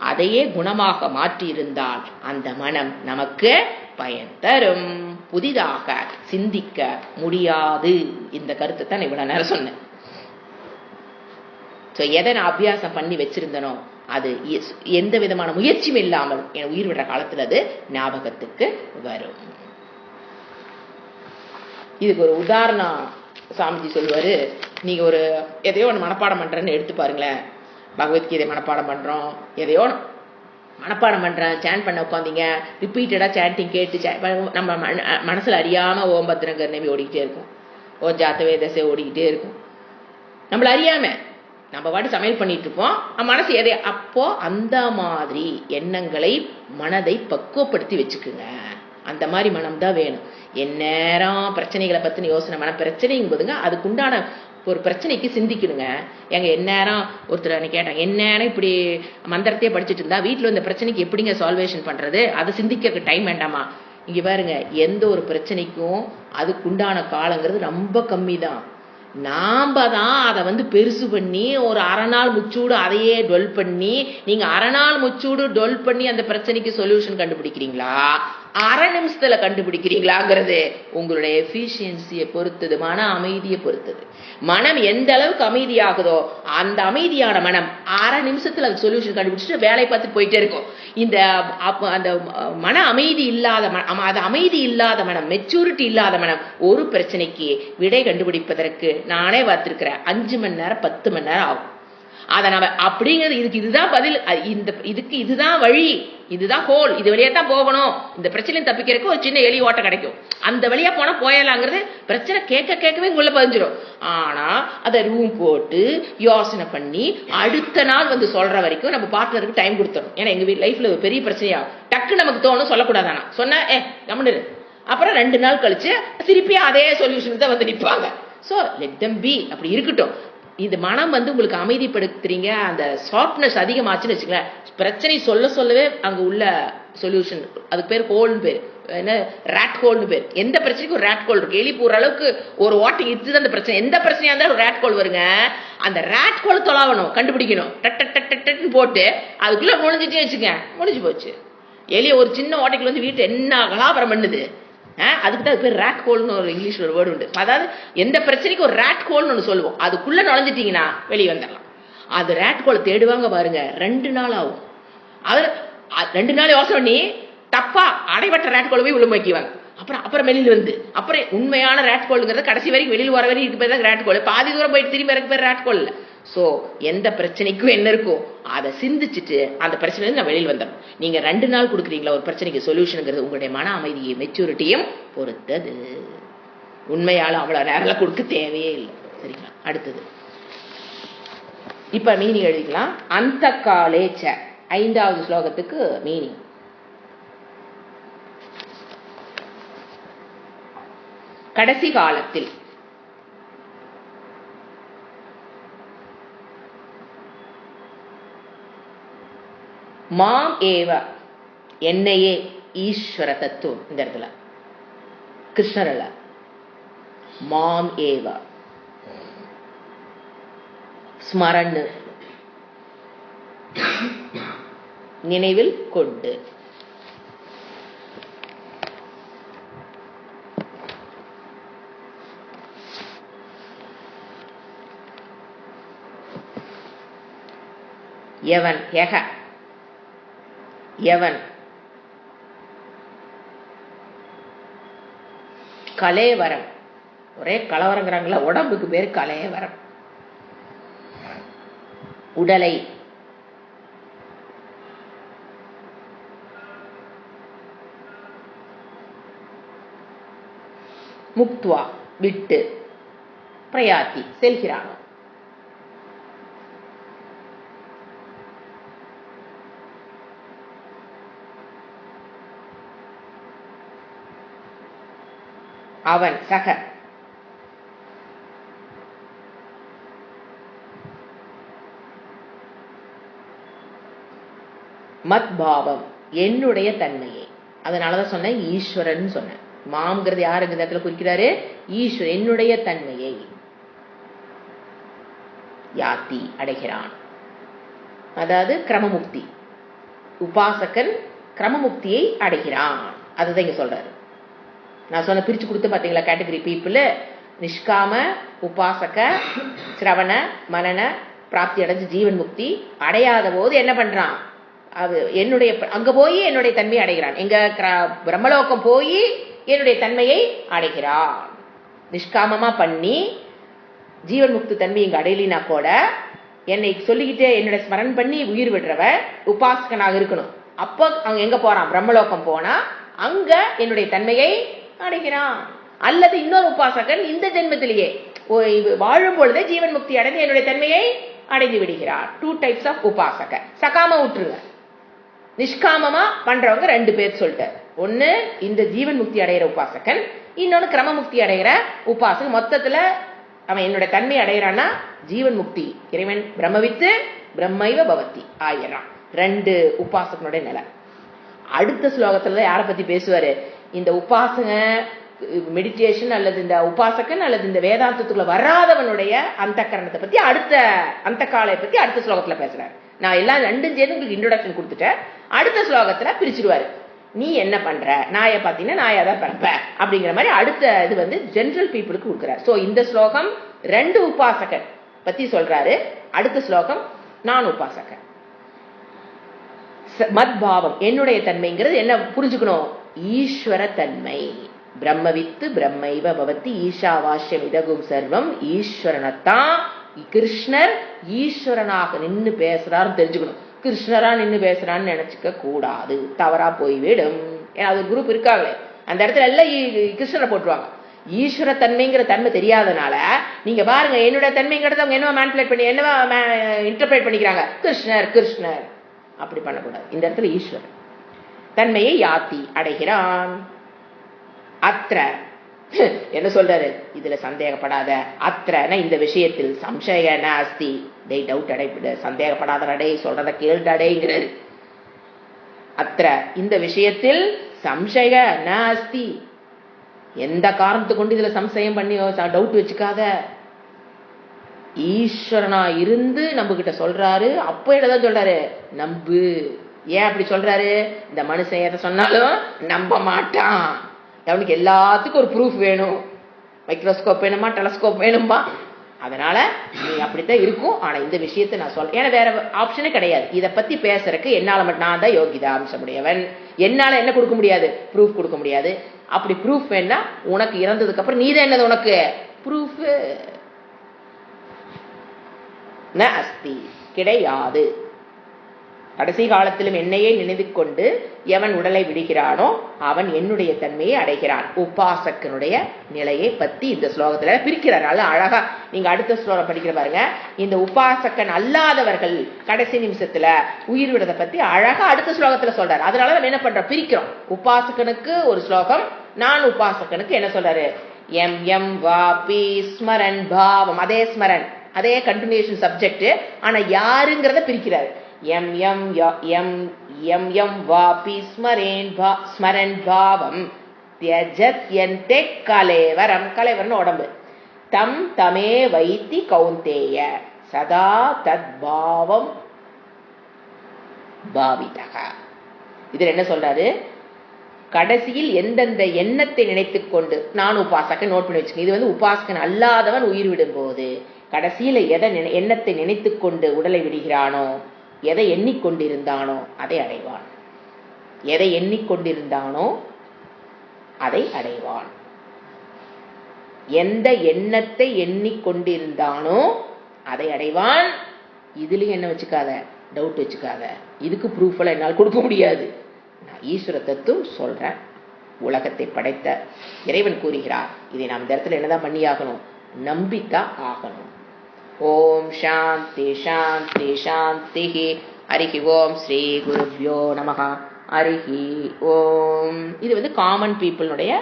அதையே குணமாக மாற்றி இருந்தால் அந்த மனம் நமக்கு பயன் தரும். புதிதாக சிந்திக்க முடியாது. இந்த கருத்தை தான் இவ்வளவு நேரம் சொன்னேன். எதை நான் அபியாசம் பண்ணி வச்சிருந்தனோ அது எந்த விதமான முயற்சியும் இல்லாமல் என் உயிர் விடுற காலத்துல அது ஞாபகத்துக்கு வரும். இதுக்கு ஒரு உதாரணம் சாமிஜி சொல்லுவாரு. நீங்க ஒரு எதையோ ஒன்று மனப்பாடம் பண்றேன்னு எடுத்து பாருங்களேன். பகவத்கீதை மனப்பாடம் பண்றோம், எதையோ மனப்பாடம் பண்றேன், சேன் பண்ண உட்காந்தீங்க, ரிப்பீட்டடா சேண்டிங் கேட்டு நம்ம மனசுல அறியாம ஓம் பத்ரங்கர்னேவி ஓடிக்கிட்டே இருக்கும், ஓ ஜாத்தவே தசை ஓடிக்கிட்டே இருக்கும். நம்மள அறியாம நம்ம பாட்டு சமையல் பண்ணிட்டு இருப்போம், மனசு எதை. அப்போ அந்த மாதிரி எண்ணங்களை மனதை பக்குவப்படுத்தி வச்சுக்குங்க. அந்த மாதிரி மனம் தான் வேணும். எந்நேரம் பிரச்சனைகளை பத்தின யோசனை, மன பிரச்சனையும் போதுங்க அதுக்குண்டான ஒரு பிரச்சனைக்கு சிந்திக்கணுங்க. எங்க எந்நேரம் ஒருத்தர் கேட்டாங்க, எந்நேரம் இப்படி மந்திரத்தையே படிச்சுட்டு இருந்தா வீட்டுல இந்த பிரச்சனைக்கு எப்படிங்க சால்வேஷன் பண்றது, அதை சிந்திக்க டைம் வேண்டாமா? இங்க பாருங்க, எந்த ஒரு பிரச்சனைக்கும் அதுக்குண்டான காலங்கிறது ரொம்ப கம்மி தான். நாம தான் அதை பெருசு பண்ணி ஒரு அரை நாள் முச்சூடு அதையே டொல் பண்ணி, நீங்க அரை நாள் முச்சூடு டொல் பண்ணி அந்த பிரச்சனைக்கு சொல்யூஷன் கண்டுபிடிக்கிறீங்களா, அரை நிமிஷத்துல கண்டுபிடிக்கிறீங்களாங்கிறது உங்களுடைய எஃபிஷியன்சியை பொறுத்தது, மன அமைதியை பொறுத்தது. மனம் எந்த அளவுக்கு அமைதியாகுதோ அந்த அமைதியான மனம் அரை நிமிஷத்துல அது சொல்யூஷன் கண்டுபிடிச்சிட்டு வேலையை பார்த்துட்டு போயிட்டே இருக்கும். இந்த அந்த மன அமைதி இல்லாத அமைதி இல்லாத மனம், மெச்சூரிட்டி இல்லாத மனம் ஒரு பிரச்சனைக்கு விடை கண்டுபிடிப்பதற்கு நானே பார்த்திருக்கிறேன் 5 மணி நேரம் 10 மணி நேரம் ஆகும். அதை நம்ம அப்படிங்கிறது இதுக்கு இதுதான் பதில், இதுக்கு இதுதான் வழி, இதுதான் ஹோல், இது வழியா தான் போகணும், இந்த பிரச்சனையும் தப்பிக்கிறதுக்கு ஒரு சின்ன எலி ஓட்ட கிடைக்கும், அந்த வழியா போனா போயலாங்கிறது பிரச்சனை கேட்கவே உள்ள பதிஞ்சிடும். ஆனா அதை ரூம் போட்டு யோசனை பண்ணி அடுத்த நாள் சொல்ற வரைக்கும் நம்ம பார்ட்னருக்கு டைம் கொடுத்துரும். ஏன்னா எங்க லைஃப்ல ஒரு பெரிய பிரச்சனையா டக்கு நமக்கு தோணும், சொல்லக்கூடாதானா, சொன்ன கம்முனு. அப்புறம் 2 நாள் கழிச்சு திருப்பி அதே சொல்யூஷன் தான் நிற்பாங்க. ஸோ லெட் தம் பி, அப்படி இருக்கட்டும். இந்த மனம் உங்களுக்கு அமைதிப்படுத்துறீங்க, அந்த சாஃப்ட்னஸ் அதிகமாச்சுன்னு வச்சுங்களேன், பிரச்சனை சொல்லவே அங்க உள்ள சொல்யூஷன், அதுக்கு பேர் ஹோல்னு பேர், என்ன ரேட் ஹோல்னு பேர். எந்த பிரச்சனைக்கும் ஒரு ரேட் ஹோல் இருக்கு. எலி போற அளவுக்கு ஒரு வாட்டிங் இதுதான் அந்த பிரச்சனை. எந்த பிரச்சனையா இருந்தாலும் ஒரு ரேட் ஹோல் வருங்க. அந்த ரேட் ஹோல் தொலாவணும், கண்டுபிடிக்கணும், டட்டு போட்டு அதுக்குள்ள நுழைஞ்சிட்டே வச்சுக்க, முடிஞ்சு போச்சு. எலிய ஒரு சின்ன ஓட்டைக்குள்ள வீட்டு என்ன கலாபரம் பண்ணுது, அதுக்கு தான் பேர் ரேட் ஹோல்னு ஒரு இங்கிலீஷ்ல ஒரு வேர்டு உண்டு. அதாவது எந்த பிரச்சனைக்கு ஒரு ரேட் ஹோல்னு ஒன்று சொல்லுவோம், அதுக்குள்ள நுழைஞ்சிட்டீங்கன்னா வெளியே வந்துடலாம். அது ரேட் ஹோலை தேடுவாங்க பாருங்க, 2 நாள் ஆகும். அது 2 நாள் யோசனை பண்ணி தப்பா அடைபட்ட ரேட் ஹோலை போய் உள்ள வைக்குவாங்க. அப்புறம் வெளியில வந்து அப்புறம் உண்மையான ரேட் ஹோல்ங்கிறது கடைசி வரைக்கும் வெளியில் வர வரைக்கும் பேர் தான் ரேட் ஹோல். பாதி தூரம் போயிட்டு திரும்பி வரக்கு பேர் ரேட் ஹோல் இல்லை. ஸோ எந்த பிரச்சனைக்கும் என்ன இருக்கும் அதை சிந்திச்சுட்டு அந்த பிரச்சனையில நான் வெளியில் வந்துடும். நீங்க 2 நாள் கொடுக்குறீங்களா ஒரு பிரச்சனைக்கு சொல்யூஷனுங்கிறது உங்களுடைய மன அமைதியை மெச்சூரிட்டியும் பொறுத்தது. உண்மையால அவ்வளவு நேரம் கொடுக்க தேவையே இல்லை. சரிங்களா? அடுத்தது இப்ப மீனிங் எழுதிக்கலாம். அந்த காலேச்ச 5வது ஸ்லோகத்துக்கு மீனிங். கடைசி காலத்தில். மாம் ஏவ என்னையே, ஈஸ்வர தத்துவம் இந்த இடத்துல கிருஷ்ணர் அல்ல, மாம் ஏவ ஸ்மரன் நினைவில் கொண்டு. எவன் எக எவன் கலேவரம், ஒரே கலவரங்கிறாங்களா, உடம்புக்கு பேரு கலேவரம். உடலை முக்துவா விட்டு, பிரயாத்தி செல்கிறானோ. அவன் சக மத்பாவம் என்னுடைய தன்மையை. அதனாலதான் சொன்னேன் ஈஸ்வரன் சொன்னேன். மாம்ங்கிறது யாரு இந்த இடத்துல குறிக்கிறாரு? ஈஸ்வரன். என்னுடைய தன்மையை யாத்தி அடைகிறான். அதாவது கிரமமுக்தி. உபாசகன் கிரமமுக்தியை அடைகிறான். அதுதான் இங்க சொல்றாரு. நான் சொன்ன பிரிச்சு கொடுத்து பாத்தீங்களா கேட்டகரி பீப்புள். நிஷ்காம, உபாசக, சிரவண, மனன பிராப்தி அடைஞ்சு ஜீவன் முக்தி அடையாத போது என்ன பண்றான்? அது என்னுடைய அங்க போய் என்னுடைய தன்மையை அடைகிறான். எங்க பிரம்மலோகம் போய் என்னுடைய தன்மையை அடைகிறான். நிஷ்காமமா பண்ணி ஜீவன் முக்தி தன்மை இங்க அடையலினா கூட என்னை சொல்லிக்கிட்டே என்னோட ஸ்மரண் பண்ணி உயிர் விடுறவ உபாசகனாக இருக்கணும். அப்போ அவங்க எங்க போறான்? பிரம்மலோகம் போனா அங்க என்னுடைய தன்மையை அடைகிறான். அல்லது இன்னொரு உபாசகன் இந்த ஜென்மத்திலேயே வாழும் பொழுதே ஜீவன் முக்தி அடைந்து என்னுடைய தன்மையை அடைந்து விடுகிறார். 2 டைப்ஸ் ஆஃப் உபாசக. சகாம விட்டுருங்க. நிஷ்காமமா பண்றவங்க 2 பேர் சொல்லிட்டார். ஒன்னு இந்த ஜீவன் முக்தி அடைகிற உபாசகன், இன்னொன்னு கிரம முக்தி அடைகிற உபாசகன். மொத்தத்துல அவன் என்னோட தன்மை அடைகிறான்னா ஜீவன் முக்தி, இறைவன் பிரம்மவித்து பிரம்மைவ பவதி ஆயிரம். 2 உபாசகனுடைய நிலை. அடுத்த ஸ்லோகத்துல யாரை பத்தி பேசுவாரு? இந்த உபாசக மெடிடேஷன் அல்லது இந்த உபாசகன் அல்லது இந்த வேதாந்தத்துக்குள்ள வராதவனுடைய அந்த கரணத்தை பத்தி, அடுத்த அந்த காலை பத்தி அடுத்த ஸ்லோகத்துல பேசுறாரு. நான் எல்லாம் 2 சேர்ந்து உங்களுக்கு இன்ட்ரோடக்ஷன் கொடுத்துட்டேன். அடுத்த ஸ்லோகத்துல பிரிச்சுடுவாரு. நீ என்ன பண்ற, நாயை பாத்தீங்கன்னா நாயா தான் பிறப்ப அப்படிங்கிற மாதிரி அடுத்த இது வந்து ஜெனரல் பீப்புளுக்கு கொடுக்குறாரு. சோ இந்த ஸ்லோகம் 2 உபாசகன் பத்தி சொல்றாரு. அடுத்த ஸ்லோகம் நான் உபாசகன். மத்பாவம் என்னுடைய தன்மைங்கிறது என்ன புரிஞ்சுக்கணும்? ஈஸ்வர தன்மை. பிரம்மவித்து பிரம்மைவ பவதி ஈஷாவாஸ்யம் இதகும் சர்வம். ஈஸ்வரனைத்தான் கிருஷ்ணர் ஈஸ்வரனாக நின்று பேசுறாருன்னு தெரிஞ்சுக்கணும். கிருஷ்ணரா நின்று பேசுறான்னு நினைச்சுக்க கூடாது, தவறா போய்விடும். ஏன்னா அது குரூப் இருக்காங்களே, அந்த இடத்துல எல்லாம் கிருஷ்ணரை போட்டுருவாங்க. ஈஸ்வர தன்மைங்கிற தன்மை தெரியாதனால நீங்க பாருங்க, என்னோட தன்மைங்கிறத அவங்க என்னவா மேனிபுலேட் பண்ணி என்னவா இன்டர்பிரேட் பண்ணிக்கிறாங்க, கிருஷ்ணர் கிருஷ்ணர். அப்படி பண்ணக்கூடாது. இந்த இடத்துல ஈஸ்வரன் தன்மையை யாத்தி அடைகிறான். அத்ர என்ன சொல்றாரு? இதுல சந்தேகப்படாத. அத்ரன இந்த விஷயத்தில் சம்சய நாஸ்தி. டேய் டவுட் அடைப்பிட, சந்தேகப்படாதடே, சொல்றத கேள்டடைங்கிறாரு. அத்ர இந்த விஷயத்தில் சம்சய நாஸ்தி. எந்த காரணத்தை கொண்டு இதுல சம்சயம் பண்ணி டவுட் வச்சுக்காத. ஈஸ்வரனா இருந்து நம்ம கிட்ட சொல்றாரு. அப்போ என்னதான் சொல்றாரு? நம்பு. ஏன் அப்படி சொல்றாரு? இந்த மனுஷன் எதை சொன்னாலும் நம்ப மாட்டான். அவனுக்கு எல்லாத்துக்கும் ஒரு ப்ரூஃப் வேணும். மைக்ரோஸ்கோப் வேணுமா, டெலஸ்கோப் வேணுமா? அதனால நீ அப்படித்தான் இருக்கும். ஆனா இந்த விஷயத்தை நான் சொல்றேன், ஏன்னா வேற ஆப்ஷனே கிடையாது. இதை பத்தி பேசுறதுக்கு என்னால மட்டும், நான் தான் யோகிதா அம்சமுடையவன், என்னால என்ன கொடுக்க முடியாது? ப்ரூஃப் கொடுக்க முடியாது. அப்படி ப்ரூஃப் வேணா உனக்கு இறந்ததுக்கு அப்புறம் நீதான் என்னது உனக்கு ப்ரூஃப்? ந அஸ்தி கிடையாது. கடைசி காலத்திலும் என்னையே நினைவு கொண்டு எவன் உடலை விடுகிறானோ அவன் என்னுடைய தன்மையை அடைகிறான். உபாசகனுடைய நிலையை பத்தி இந்த ஸ்லோகத்துல பிரிக்கிறார். அது அழகா நீங்க அடுத்த ஸ்லோகம் படிக்கிற பாருங்க. இந்த உபாசகன் அல்லாதவர்கள் கடைசி நிமிஷத்துல உயிர் விடுறதை பத்தி அழகா அடுத்த ஸ்லோகத்துல சொல்றாரு. அதனால நம்ம என்ன பண்றோம், பிரிக்கிறோம். உபாசகனுக்கு ஒரு ஸ்லோகம், நான் உபாசகனுக்கு என்ன சொல்றாரு, எம் எம் வாபி ஸ்மரன் பாவம், அதே ஸ்மரன், அதே கண்டினியூஷன் சப்ஜெக்ட், ஆனா யாருங்கிறத பிரிக்கிறாரு. எம் எம் எம் எம் எம் வாபி ஸ்மரன் பாவம் தியஜத் யந்தே கலேவரம், கலேவரன் உடம்பு, தம் தமே வைத்தி கௌந்தேய சதா தத் பாவம் பாவிதக. இதுல என்ன சொல்றாரு, கடைசியில் எந்தெந்த எண்ணத்தை நினைத்துக் கொண்டு, நான் உபாசகன் நோட் பண்ணி வச்சுக்கோங்க. இது உபாசகன் அல்லாதவன் உயிர் விடும் போது கடைசியில எதை எண்ணத்தை நினைத்துக் கொண்டு உடலை விடுகிறானோ, எதை எண்ணிக்கொண்டிருந்தானோ அதை அடைவான். எதை எண்ணிக்கொண்டிருந்தானோ அதை அடைவான். எந்த எண்ணத்தை எண்ணிக்கொண்டிருந்தானோ அதை அடைவான். இதுலயும் என்ன வச்சுக்காத, டவுட் வச்சுக்காத. இதுக்கு ப்ரூஃப் எல்லாம் என்னால் கொடுக்க முடியாது. நான் ஈஸ்வர தத்துவம் சொல்றேன். உலகத்தை படைத்த இறைவன் கூறுகிறார். இதை நாம் இந்த இடத்துல என்னதான் பண்ணியாகணும், நம்பித்தான் ஆகணும். ஓம் சாந்தி சாந்தி சாந்தி. ஹரிஹி ஓம் ஸ்ரீ குருப்யோ நமஹ. ஹரிஹி ஓம். இது காமன் பீப்புளுடைய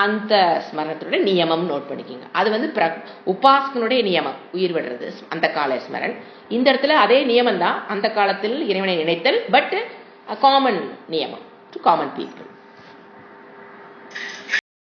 அந்த ஸ்மரணத்தினுடைய நியமம் நோட் பண்ணிக்கிங்க. அது உபாசகனுடைய நியமம், உயிர் விடுறது அந்த கால ஸ்மரன். இந்த இடத்துல அதே நியமம் தான், அந்த காலத்தில் இறைவனை நினைத்தல், பட் காமன் நியமம் டு காமன் பீப்புள்.